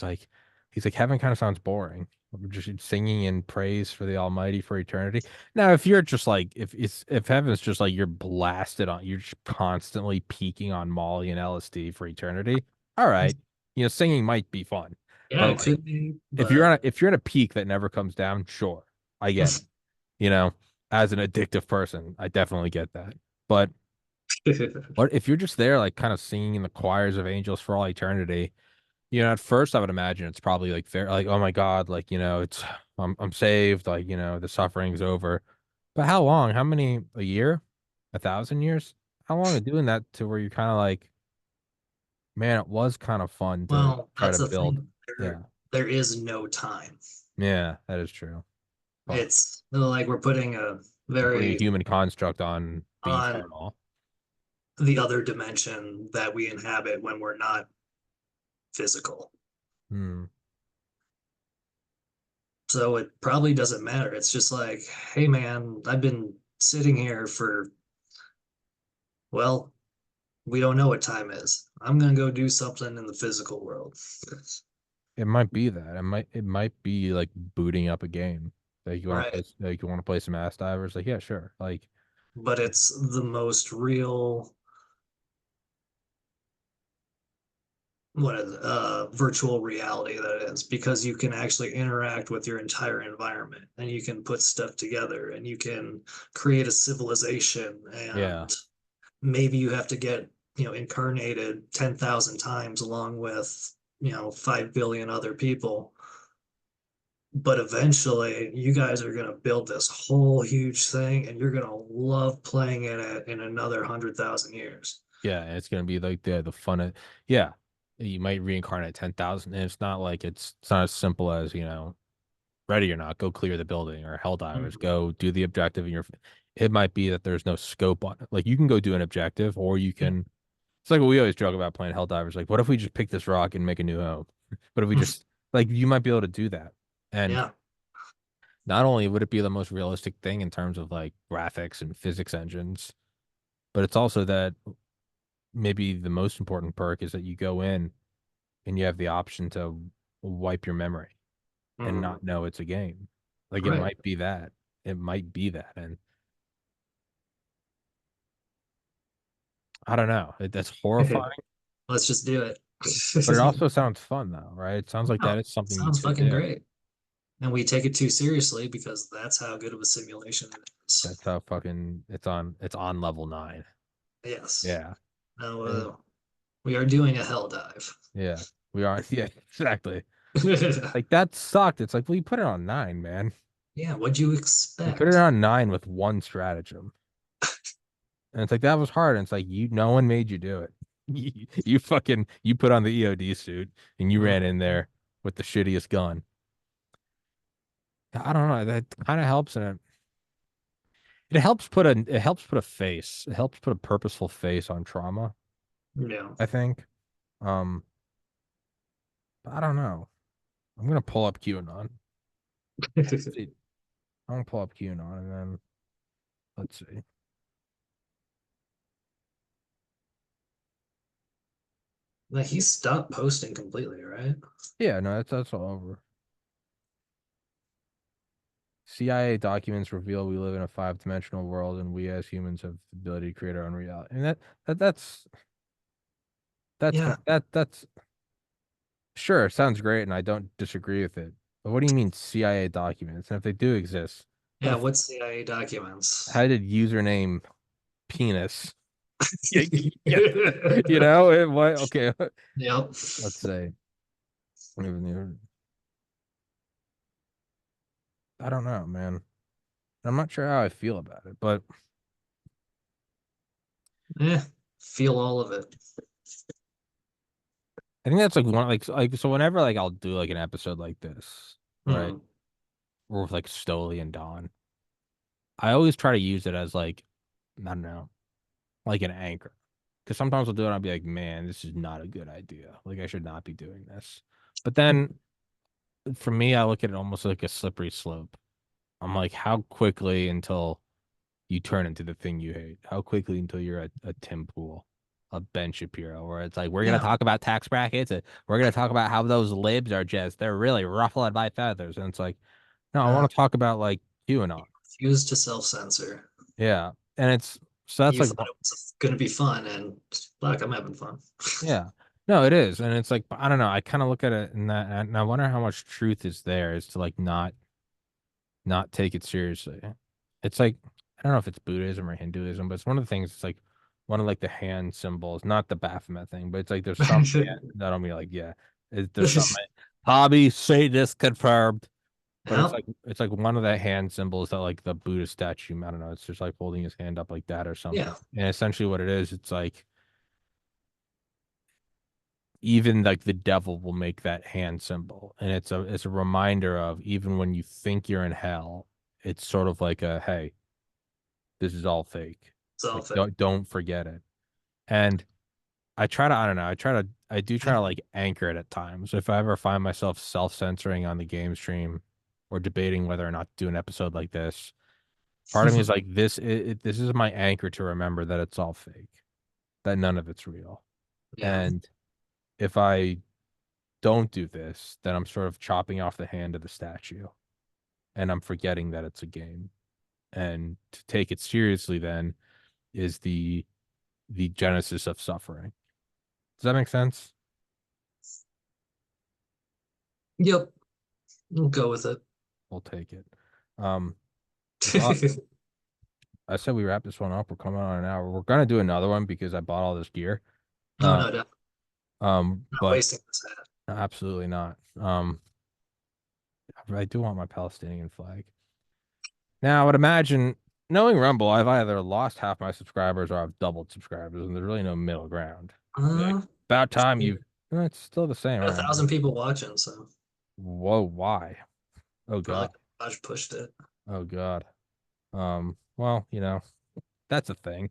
He's like, heaven kind of sounds boring. We're just singing in praise for the Almighty for eternity. Now, if you're just like, if heaven's just like you're blasted on, you're just constantly peaking on Molly and LSD for eternity. All right, singing might be fun, yeah, but it like, could be, but if you're in a peak that never comes down, sure, I get it. You know, as an addictive person, I definitely get that. But what if you're just there, like kind of singing in the choirs of angels for all eternity? At first I would imagine it's probably like fair, like, oh my God, like, it's I'm saved, like, the suffering's over. But how long? How many? A year? 1,000 years? How long of doing that to where you're kind of like, man, it was kind of fun to well, try that's to the build. thing. Yeah. There is no time. Yeah, that is true. Fuck. It's like we're putting a We're putting a very human construct on being on eternal. the other dimension that we inhabit when we're not physical. Hmm. So it probably doesn't matter. It's just like, hey man, I've been sitting here for, well, we don't know what time is. I'm gonna go do something in the physical world. It might be that. It might be like booting up a game. Like you want to Right. play like you want to play some ass divers. Like, yeah, sure. Like, But it's the most real, what is it, virtual reality that it is, because you can actually interact with your entire environment and you can put stuff together and you can create a civilization, yeah. and maybe you have to get, incarnated 10,000 times along with, 5 billion other people. But eventually, you guys are going to build this whole huge thing and you're going to love playing in it in another 100,000 years. Yeah, and it's gonna be like the fun of, yeah. You might reincarnate 10,000, and it's not as simple as, ready or not, go clear the building, or hell divers, Mhm. go do the objective in your it might be that there's no scope on it. Like you can go do an objective, or you can it's like what we always joke about playing hell divers. Like, what if we just pick this rock and make a new home? What if we just like you might be able to do that. And Yeah. not only would it be the most realistic thing in terms of like graphics and physics engines, but it's also that maybe the most important perk is that you go in and you have the option to wipe your memory and Mhm. not know it's a game. Like it Right. might be that. It might be that. And I don't know. That's horrifying, Let's just do it. but it also sounds fun though, right? It sounds like that No, is something you sounds could fucking do. great. And we take it too seriously because that's how good of a simulation it is. That's how fucking it's on level 9. Yes. Yeah. Now, And we are doing a hell dive. yeah, we are. Yeah, exactly. Like that sucked. It's like, well, you put it on 9, man. Yeah, what'd you You put it expect? on 9 with one stratagem. And it's like that was hard. And it's like no one made you do it. You put on the EOD suit and you ran in there with the shittiest gun. I don't know. That kind of helps, and it helps put a face. It helps put a purposeful face on trauma, Yeah. I think. Um, but I don't know. I'm gonna pull up QAnon. See, I'm gonna pull up QAnon and then let's see. Like he stopped posting completely, right? Yeah, no, that's all over. CIA documents reveal we live in a 5-dimensional world and we as humans have the ability to create our own reality. And that's Yeah. that's sure, sounds great and I don't disagree with it. What do you mean CIA documents? And if they do exist, how Yeah, the what CIA documents? how did username penis? Yeah, yeah, what? Okay, Yep. let's say. I don't know, man. I'm not sure how I feel about it, but Eh, feel all of it. I think that's like one like so whenever like I'll do like an episode like this, right? Hmm. Or with like Stoli and Don, I always try to use it as like I don't know, like an anchor. Because sometimes I'll do it, and I'll be like, man, this is not a good idea. Like I should not be doing this. But then for me, I look at it almost like a slippery slope. I'm like, how quickly until you turn into the thing you hate? How quickly until you're a Tim Pool, a Ben Shapiro, where it's like, we're gonna Yeah. talk about tax brackets, and we're gonna talk about how those libs are just they're really ruffling my feathers. And it's like, no, I Uh, want to talk about like QAnon. refuse to self-censor. Yeah. And it's so that's You like thought it was going to be fun, and fuck, I'm having fun. yeah. No, it is. And it's like I don't know. I kind of look at it in that and I wonder how much truth is there is to like not take it seriously. It's like I don't know if it's Buddhism or Hinduism, but it's one of the things. It's like one of like the hand symbols, not the Baphomet thing, but it's like there's some that'll be like yeah, there's some hobby Satanist confirmed, but Yep. it's like one of the hand symbols that like the Buddha statue. I don't know. It's just like holding his hand up like that or something. Yeah. And essentially what it is, it's like even like the devil will make that hand symbol, and it's a reminder of even when you think you're in hell, it's sort of like a hey, this is all fake. It's all Like fake. don't forget it. And I don't know, I do try to like anchor it at times. If I ever find myself self-censoring on the game stream or debating whether or not to do an episode like this, part of me is like this is my anchor to remember that it's all fake, that none of it's real. Yeah. And if I don't do this, then I'm sort of chopping off the hand of the statue and I'm forgetting that it's a game. And to take it seriously then is the genesis of suffering. Does that make sense? Yep. We'll go with it. We'll take it. Um, I thought I said we wrap this one up. We're coming on an hour. We're gonna do another one because I bought all this gear. No, Uh, no, not but wasting this hat. absolutely not. I do want my Palestinian flag. Now, I would imagine, knowing Rumble, I've either lost half my subscribers or I've doubled subscribers, and there's really no middle ground. Like, Uh, about time yeah, you. It's still the same, got right? 1,000 people watching, so Whoa, why? Oh probably God. Raj pushed it. Oh God. Well, that's a thing.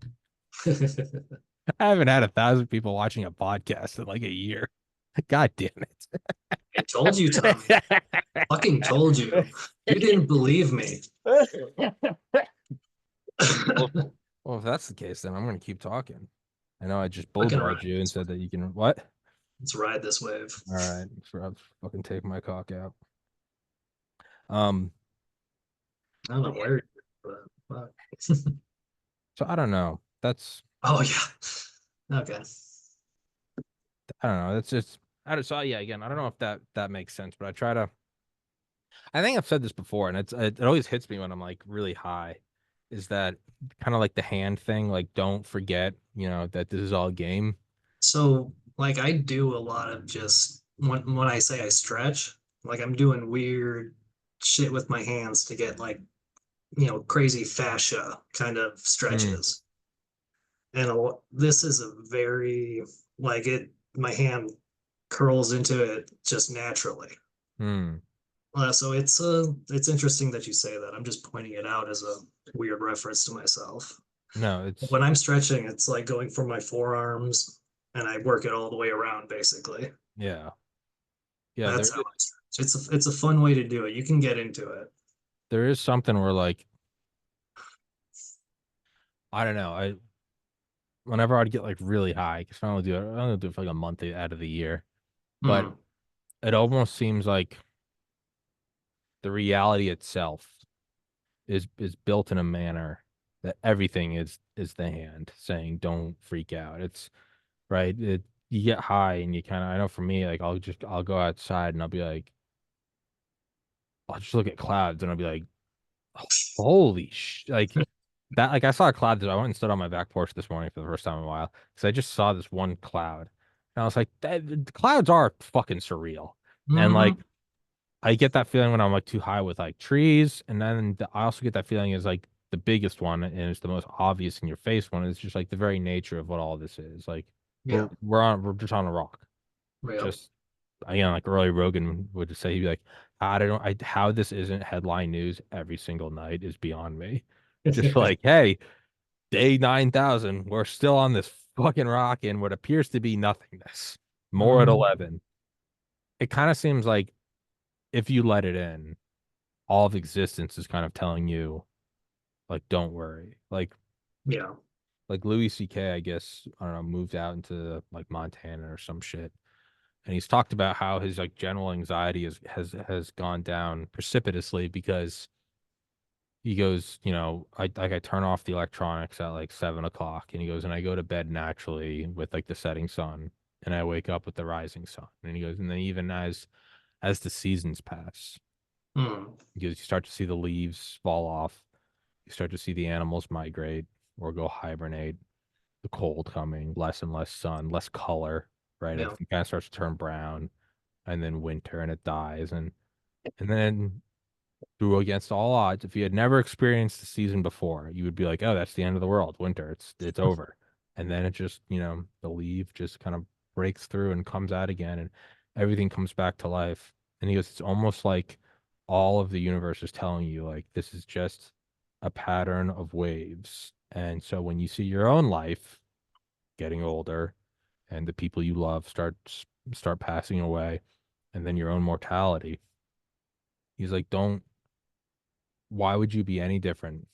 I haven't had 1,000 people watching a podcast in like a year. God damn I told you, Tommy. Fucking told you. You didn't believe me. it. Well, if that's the case, then I'm gonna keep talking. I know I just Fucking bulldogged ride you and this said wave. that you can what? Let's ride this wave. All right, so I'll fucking take my cock out. Um, I don't know where, but fuck. so I don't know. That's Oh yeah. Okay. I don't know. That's just I just saw yeah again. I don't know if that makes sense, but I try to. I think I've said this before, and it always hits me when I'm like really high. Is that kind of like the hand thing? Like, don't forget, that this is all game. So like I do a lot of just when I say I stretch, like I'm doing weird shit with my hands to get like, crazy fascia kind of Hmm. stretches. And this is a very like it my hand curls into it just naturally. Hmm. So it's interesting that you say that. I'm just pointing it out as a weird reference to myself. No, it's When I'm stretching, it's like going from my forearms and I work it all the way around basically. yeah, yeah. That's how I stretch. It's a fun way to do it. You can get into it. There is something where like I don't know. I whenever I'd get like really high, because I only do it for like a month out of the year, but Hmm. it almost seems like the reality itself is built in a manner that everything is the hand saying don't freak out. It's right. You get high and you kind of I know for me like I'll go outside and I'll be like I'll just look at clouds and I'll be like, holy like that. Like I saw a cloud that I went and stood on my back porch this morning for the first time in a while because I just saw this one cloud and I was like, the clouds are fucking surreal. And like Mhm. I get that feeling when I'm like too high with like trees, and then I also get that feeling is like the biggest one and it's the most obvious in your face one is just like the very nature of what all this is. Like Yeah. we're just on a rock. Yep. Just again, like Roy Rogan would just say, he'd be like, how this isn't headline news every single night is beyond me. Just like, hey, day 9,000, we're still on this fucking rock in what appears to be nothingness. More at Mhm. 11. It kind of seems like if you let it in, all of existence is kind of telling you, like, don't worry. Yeah. Like Louis C.K., I guess, I don't know, moved out into like Montana or some shit. And he's talked about how his like general anxiety has gone down precipitously because he goes, I turn off the electronics at like 7 o'clock, and he goes, and I go to bed naturally with like the setting sun, and I wake up with the rising sun. And he goes, and then even as the seasons pass, Mm. he goes, you start to see the leaves fall off, you start to see the animals migrate or go hibernate, the cold coming, less and less sun, less color, right? Yeah. Everything kind of starts to turn brown, and then winter and it dies, and then through against all odds, if you had never experienced the season before, you would be like, oh, that's the end of the world, winter, it's over. And then it just, the leaf just kind of breaks through and comes out again, and everything comes back to life. And he goes, it's almost like all of the universe is telling you, like, this is just a pattern of waves. And so when you see your own life getting older and the people you love start passing away, and then your own mortality, he's like, don't why would you be any different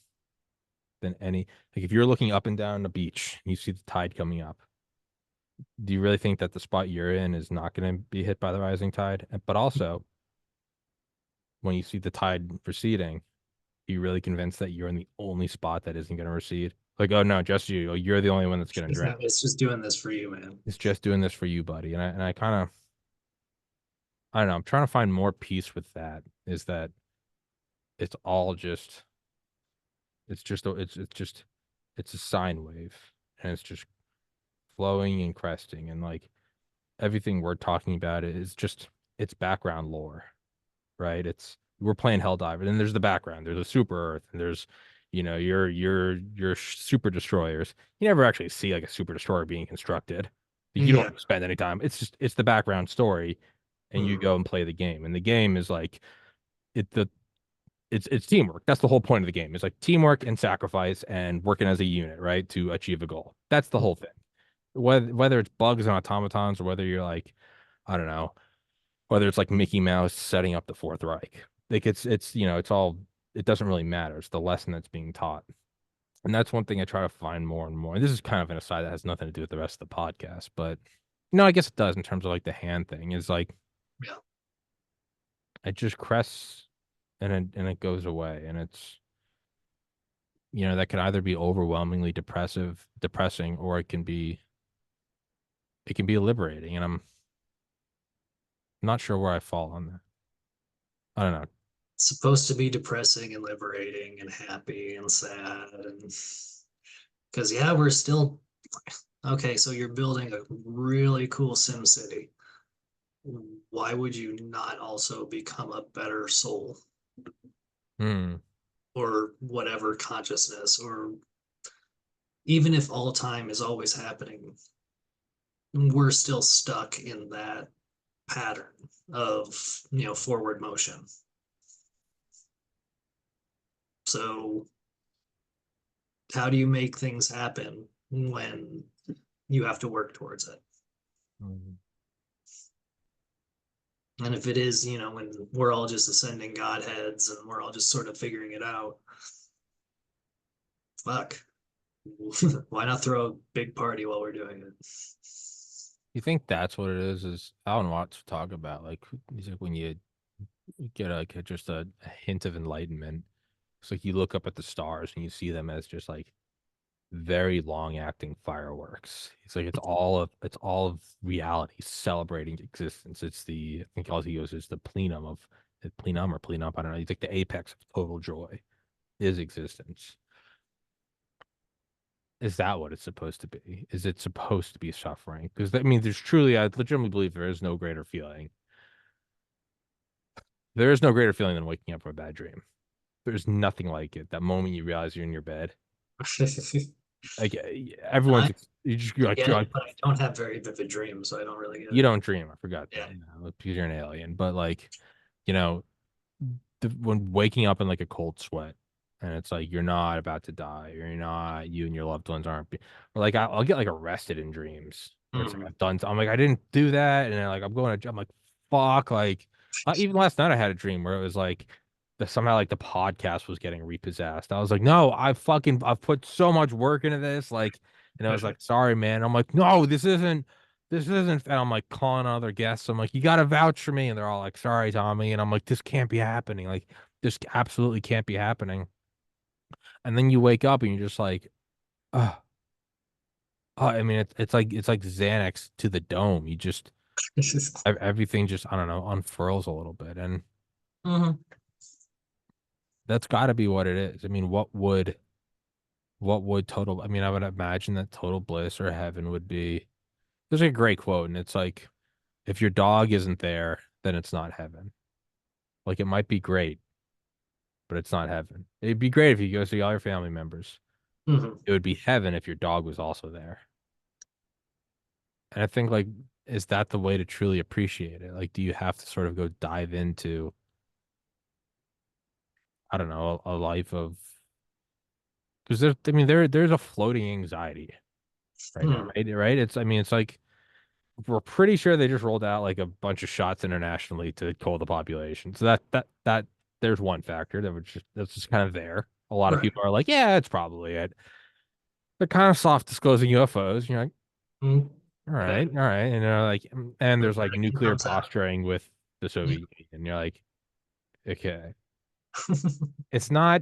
than any, like, if you're looking up and down the beach and you see the tide coming up, do you really think that the spot you're in is not going to be hit by the rising tide? But also, when you see the tide receding, are you really convinced that you're in the only spot that isn't going to recede? Like, oh no, just you. Oh, you're the only one that's going to drown. It's just doing this for you, man. It's just doing this for you, buddy. And I kind of, I don't know, I'm trying to find more peace with that. Is that it's all just it's a sine wave, and it's just flowing and cresting, and like everything we're talking about is just it's background lore, right? It's we're playing Helldiver, and there's the background. There's a super Earth, and there's your super destroyers. You never actually see like a super destroyer being constructed. You Yeah. don't spend any time. It's the background story, and you Mm. go and play the game. And the game is like it the it's teamwork. That's the whole point of the game. It's like teamwork and sacrifice and working as a unit, right, to achieve a goal. That's the whole thing. Whether it's bugs and automatons or whether you're like, I don't know, whether it's like Mickey Mouse setting up the Fourth Reich. Like it's it's all, it doesn't really matter. It's the lesson that's being taught. And that's one thing I try to find more and more. And this is kind of an aside that has nothing to do with the rest of the podcast, but no, I guess it does in terms of like the hand thing. Is like Yeah. it just crests and it goes away. And it's that can either be overwhelmingly depressing, or it can be liberating. And I'm not sure where I fall on that. I don't know. It's supposed to be depressing and liberating and happy and sad and because yeah, we're still okay, so you're building a really cool sim city. Why would you not also become a better soul Hmm. or whatever consciousness, or even if all time is always happening, we're still stuck in that pattern of forward motion. So how do you make things happen when you have to work towards it? Hmm. And if it is, when we're all just ascending godheads and we're all just sort of figuring it out, fuck. Why not throw a big party while we're doing it? You think that's what it is? Is Alan Watts talk about like he's like when you get like just a hint of enlightenment. It's like you look up at the stars and you see them as just like very long acting fireworks. It's like it's all of reality celebrating existence. It's the, I think all he goes is the plenum of plenum or plenup. I don't know. He's like the apex of total joy is existence. Is that what it's supposed to be? Is it supposed to be suffering? Because I mean, there's truly, I legitimately believe there is no greater feeling. There is no greater feeling than waking up from a bad dream. There's nothing like it. That moment you realize you're in your bed. Like everyone's, I you're I like, get it, but I don't have very vivid dreams, so I don't really get you it. don't dream. I forgot Yeah. that. No, because you're an alien. But like, you know, when waking up in like a cold sweat, and it's like you're not about to die, or you're not, you and your loved ones aren't, or like I'll get like arrested in dreams where it's like Mhm. I've done, I'm like I didn't do that, and then like I'm like fuck, like even last night I had a dream where it was like somehow like the podcast was getting repossessed. I was like, no, I've put so much work into this, like, and I was like, sorry, man. I'm like, no, this isn't, and I'm like calling other guests. I'm like, you gotta vouch for me, and they're all like, sorry, Tommy, and I'm like, this can't be happening. Like, this absolutely can't be happening. And then you wake up and you're just like, oh, I mean, it's like Xanax to the dome. You just everything just I don't know unfurls a little bit, and Mhm. that's got to be what it is. I mean, what would total? I mean, I would imagine that total bliss or heaven would be. There's a great quote, and it's like, if your dog isn't there, then it's not heaven. Like it might be great, but it's not heaven. It'd be great if you go see all your family members. Mhm. It would be heaven if your dog was also there. And I think like, is that the way to truly appreciate it? Like, do you have to sort of go dive into, I don't know, a life of because I mean, there's a floating anxiety right now, Mhm. right? Right? I mean, it's like we're pretty sure they just rolled out like a bunch of shots internationally to cull the population. So that there's one factor that's just kind of there. A lot of Right. people are like, yeah, it's probably it. They're kind of soft disclosing UFOs. You're like, Mhm. Okay. all right, and like, and The there's like Vatican nuclear comes out. posturing with the Yeah. Soviet Union. And you're like, okay, it's not,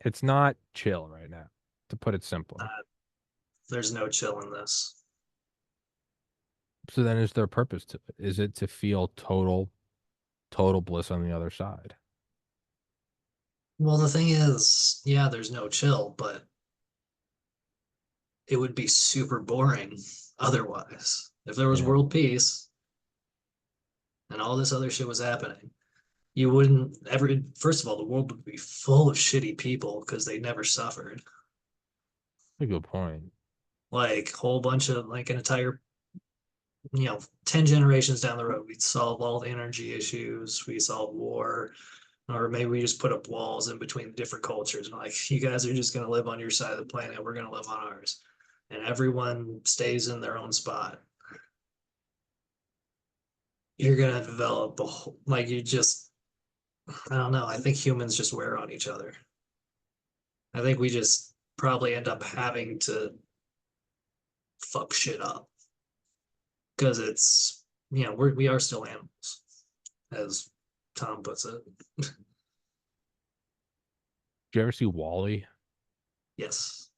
it's not chill right now, to put it simply. There's no chill in this. So then, is there a purpose to it? Is it to feel total bliss on the other side? Well, the thing is, yeah, there's no chill, but it would be super boring otherwise. If there was Yeah. world peace and all this other shit was happening, you wouldn't ever, first of all, the world would be full of shitty people because they never suffered. A good point. Like, whole bunch of, like, an entire, 10 generations down the road, we'd solve all the energy issues, we solve war, or maybe we just put up walls in between different cultures and like you guys are just going to live on your side of the planet, we're going to live on ours, and everyone stays in their own spot. You're going to develop a whole, like you just, I don't know, I think humans just wear on each other. I think we just probably end up having to fuck shit up because it's, we are still animals, as Tom puts it. Do you ever see Wally? Yes.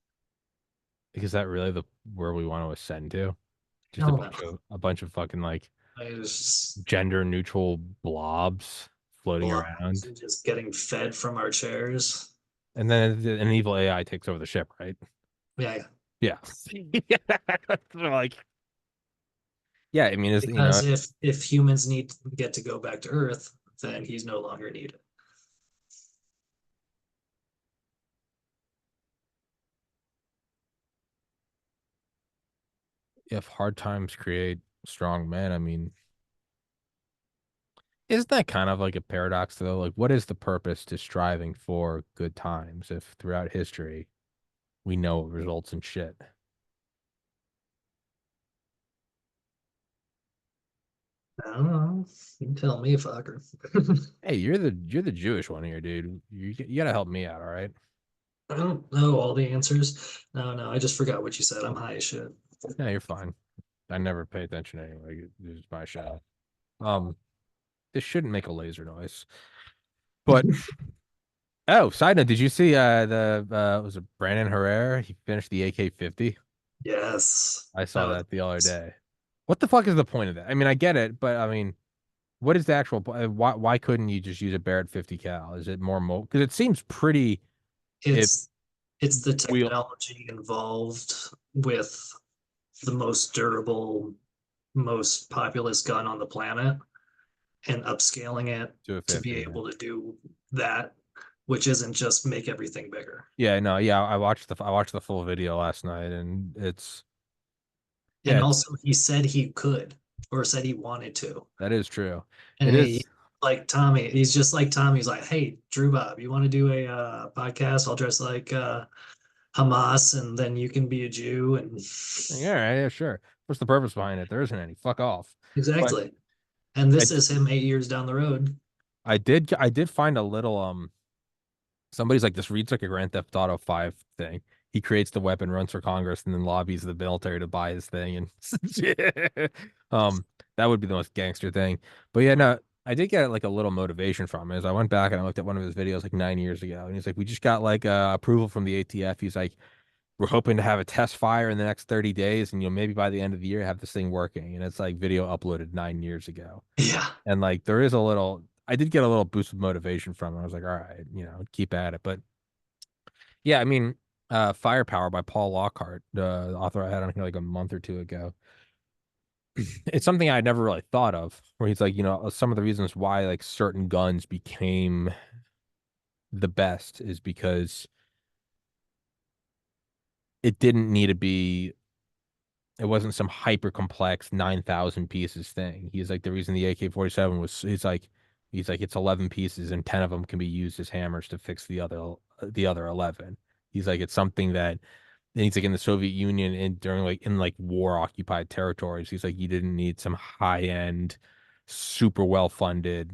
Is that really the where we want to ascend to? Just a Hell no. bunch of fucking like I was gender neutral blobs floating blobs around. and just getting fed from our chairs. And then an evil AI takes over the ship, right? Yeah, Yeah. Like, yeah, I mean, because if humans need to get to go back to Earth, then he's no longer needed. if hard times create strong men, I mean, isn't that kind of like a paradox though? Like, what is the purpose to striving for good times if throughout history we know it results in shit? I don't know. You can tell me, fucker. Hey, you're the Jewish one here, dude. You gotta help me out, all right? I don't know all the answers. No, no, I just forgot what you said. I'm high as shit. Yeah, you're fine. I never pay attention anyway. This is my show. Um, this shouldn't make a laser noise. But oh, side note, did you see the was it Brandon Herrera? He finished the AK-50. Yes, I that saw was that the other day. What the fuck is the point of that? I mean, I get it, but I mean, what is the actual why couldn't you just use a Barrett 50 cal? Is it more because it seems pretty if It's it's the we technology involved with the most durable, most populous gun on the planet and upscaling it to a to be 50, yeah. able to do that, which isn't just make everything bigger. Yeah, no, yeah, I watched the full video last night and it's yeah, And also, he said he could, or said he wanted to. that is true. And It is like Tommy, he's just like Tommy. He's like, hey, Drew Bob, you want to do a podcast? I'll dress like Hamas, and then you can be a Jew. And yeah, right, yeah, sure. What's the purpose behind it? There isn't any. Fuck off. But exactly. And I this is him 8 years down the road. I did find a little somebody's like this reads like a Grand Theft Auto 5 thing. He creates the weapon, runs for Congress, and then lobbies the military to buy his thing. And that would be the most gangster thing. But yeah, no, I did get like a little motivation from it. As I went back and I looked at one of his videos like 9 years ago, and he's like, "We just got like approval from the ATF." He's like, "We're hoping to have a test fire in the next 30 days, and maybe by the end of the year have this thing working." And it's like video uploaded 9 years ago. Yeah. And like there is a little I did get a little boost of motivation from it. I was like, all right, keep at it. But yeah, I mean, Firepower by Paul Lockhart, the author I had on here like a month or two ago. It's something I'd never really thought of, where he's like, some of the reasons why like certain guns became the best is because it didn't need to be it wasn't some hyper complex 9,000 pieces thing. He's like the reason the AK-47 was he's like it's 11 pieces and 10 of them can be used as hammers to fix the other 11. He's like it's something that and he's like in the Soviet Union and during like in like war occupied territories. He's like you didn't need some high end, super well funded,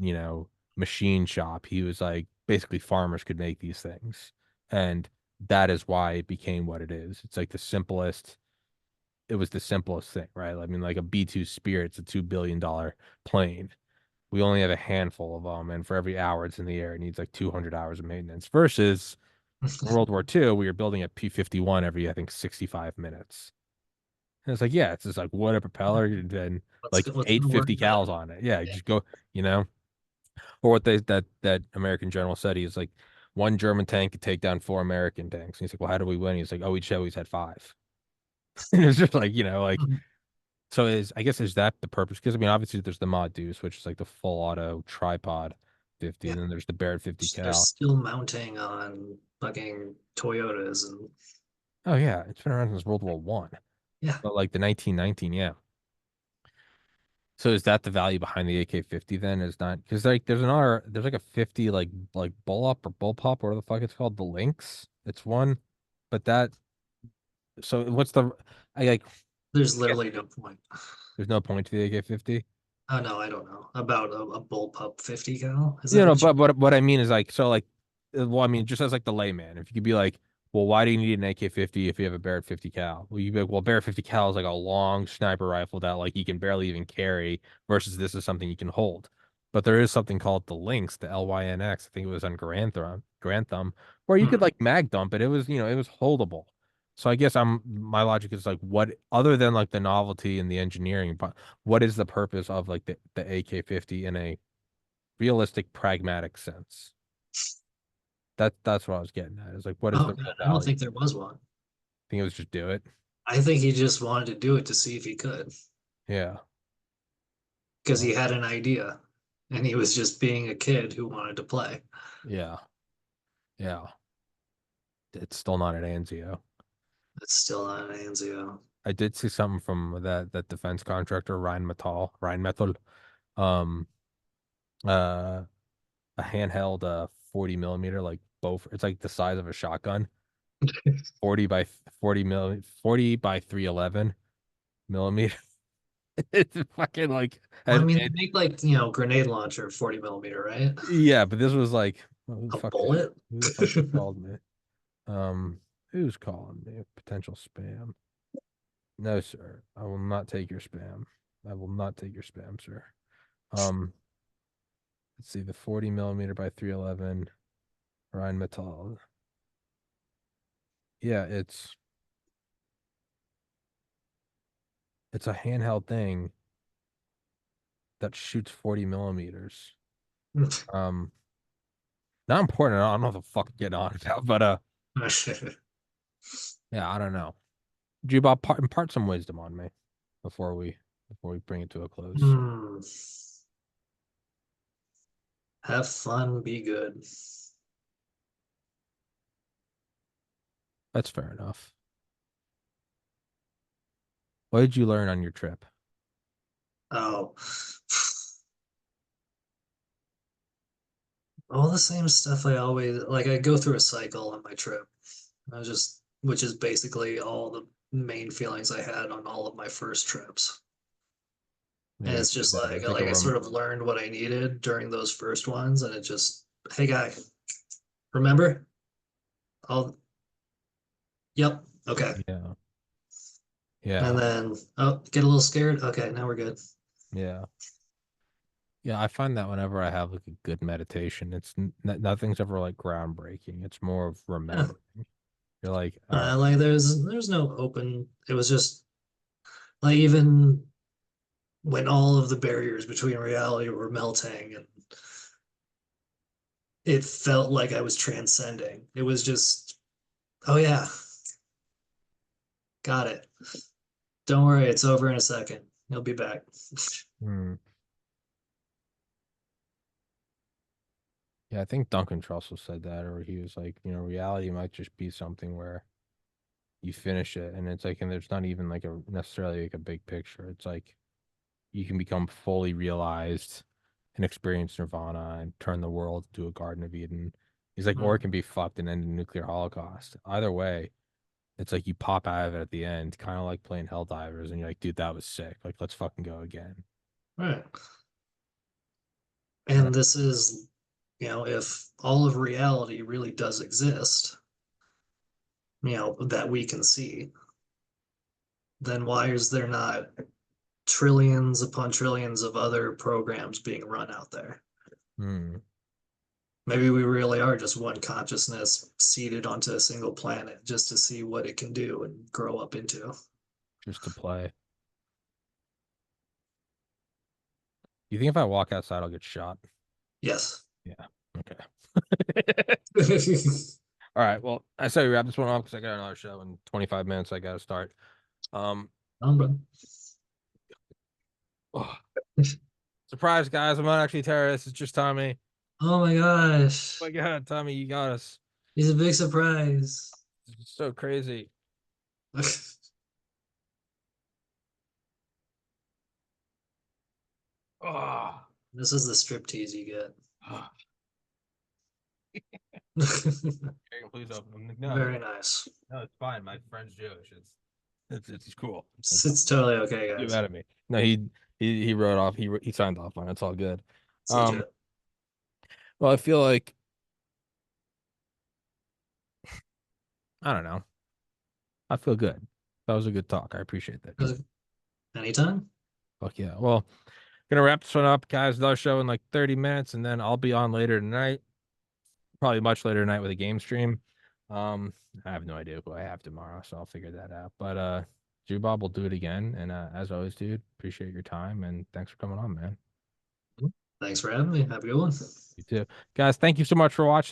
machine shop. He was like basically farmers could make these things. And that is why it became what it is. It's like it was the simplest thing, right? I mean, like a B-2 Spirit's a $2 billion plane. We only have a handful of them, and for every hour it's in the air, it needs like 200 hours of maintenance. Versus in World War II, we were building a P-51 every, I think, 65 minutes. And it's like, yeah, it's just like what a propeller and like What's eight gonna work 50 better? cals on it. Yeah, you Yeah. just go, you know. Or what that American general said, he's like, one German tank could take down 4 American tanks. And he's like, well, how do we win? He's like, oh, we always had 5. And it's just like, Mhm. so I guess is that the purpose? Because I mean, obviously there's the Mod Deuce, which is like the full auto tripod 50, Yeah. and then there's the Barrett 50 They're cal. still mounting on fucking Toyotas and Oh yeah, it's been around since World War One, yeah. but like the 1919, yeah. So is that the value behind the AK-50 then? Is not because like there's like a 50 like bull up or bullpup or whatever the fuck it's called, the Lynx. It's one, but so what's I like There's I guess literally no point. there's no point to the AK-50. Oh no, I don't know. About a bullpup 50 cal. Is You that know, what you but what I mean is like so like well, I mean just as like the layman, if you could be like, well, why do you need an AK-50 if you have a Barrett 50 cal? Well, you'd be like, well, Barrett 50 cal is like a long sniper rifle that like you can barely even carry versus this is something you can hold. But there is something called the Lynx, the LYNX. I think it was on Grand Thumb, where you could Hmm. like mag dump it. It was, it was holdable. So I guess my logic is like what other than like the novelty and the engineering, but what is the purpose of like the AK-50 in a realistic, pragmatic sense. That's what I was getting at. Is like, what is Oh the god, real I don't value? think there was one. I think it was just do it. I think he just wanted to do it to see if he could Yeah. because he Well, had an idea and he was just being a kid who wanted to play. yeah. Yeah. It's still not at Anzio. It's still not an Anzio. I did see something from that defense contractor Rheinmetall. Um, uh, a handheld 40 millimeter like both. It's like the size of a shotgun. 40 by 40 by 311 millimeter. It's fucking like Well, I and mean, they it make like, grenade launcher 40 millimeter, right? yeah, but this was like A bullet? who the fuck just called me? Who's calling me? Potential spam. No, sir. I will not take your spam. I will not take your spam, sir. Um, let's see, the 40 millimeter by 311 Rheinmetall. Yeah, it's a handheld thing that shoots 40 millimeters. Not important. I don't know what the fuck to get on about, but yeah, I don't know. Juba, impart some wisdom on me before we bring it to a close. Hmm. Have fun, be good. That's fair enough. What did you learn on your trip? Oh, all the same stuff I always like. I go through a cycle on my trip. Which is basically all the main feelings I had on all of my first trips. And Yeah, it's just like it's like a I sort of learned what I needed during those first ones, and it just, hey guy, remember? I'll, yep, okay. yeah, And yeah, then, oh, get a little scared. Okay, now we're good. yeah. Yeah, I find that whenever I have like a good meditation, nothing's ever like groundbreaking. It's more of Yeah. remembering. You're like, all right, Like there's no open. It was just like even when all of the barriers between reality were melting, and it felt like I was transcending. It was just, oh yeah, got it. Don't worry, it's over in a second. He'll be back. hmm. Yeah, I think Duncan Trussell said that, or he was like, reality might just be something where you finish it, and it's like, and there's not even like a necessarily like a big picture. It's like you can become fully realized and experience nirvana and turn the world into a Garden of Eden. He's like, or it Mm, can be fucked and end in a nuclear holocaust. Either way, it's like you pop out of it at the end, kind of like playing Helldivers, and you're like, dude, that was sick. Like, let's fucking go again. right. And And this is, if all of reality really does exist, that we can see, then why is there not trillions upon trillions of other programs being run out there? hmm, Maybe we really are just one consciousness seated onto a single planet just to see what it can do and grow up into. just to play. You think if I walk outside, I'll get shot? Yes. Yeah. Okay. All right. Well, I say we wrap this one off because I got another show in 25 minutes. I got to start. Um, Brother. oh, surprise, guys! I'm not actually a terrorist. It's just Tommy. Oh my gosh. Oh my God, Tommy, you got us. He's a big surprise. It's so crazy. Oh, This is the striptease you get. oh. Please open them. No, Very nice. no, it's fine. My friend's Jewish. It's cool. It's totally okay, You guys. mad at me? No, he wrote off. He signed off on it. It's all good. It's Um, legit. well, I feel like I don't know. I feel good. That was a good talk. I appreciate that. Anytime. Fuck yeah. Well, gonna wrap this one up, guys. Another show in like 30 minutes, and then I'll be on later tonight. Probably much later tonight with a game stream. I have no idea who I have tomorrow, so I'll figure that out. But Bob will do it again. And as always, dude, appreciate your time and thanks for coming on, man. Thanks for having me. Have a good one. You too. Guys, thank you so much for watching.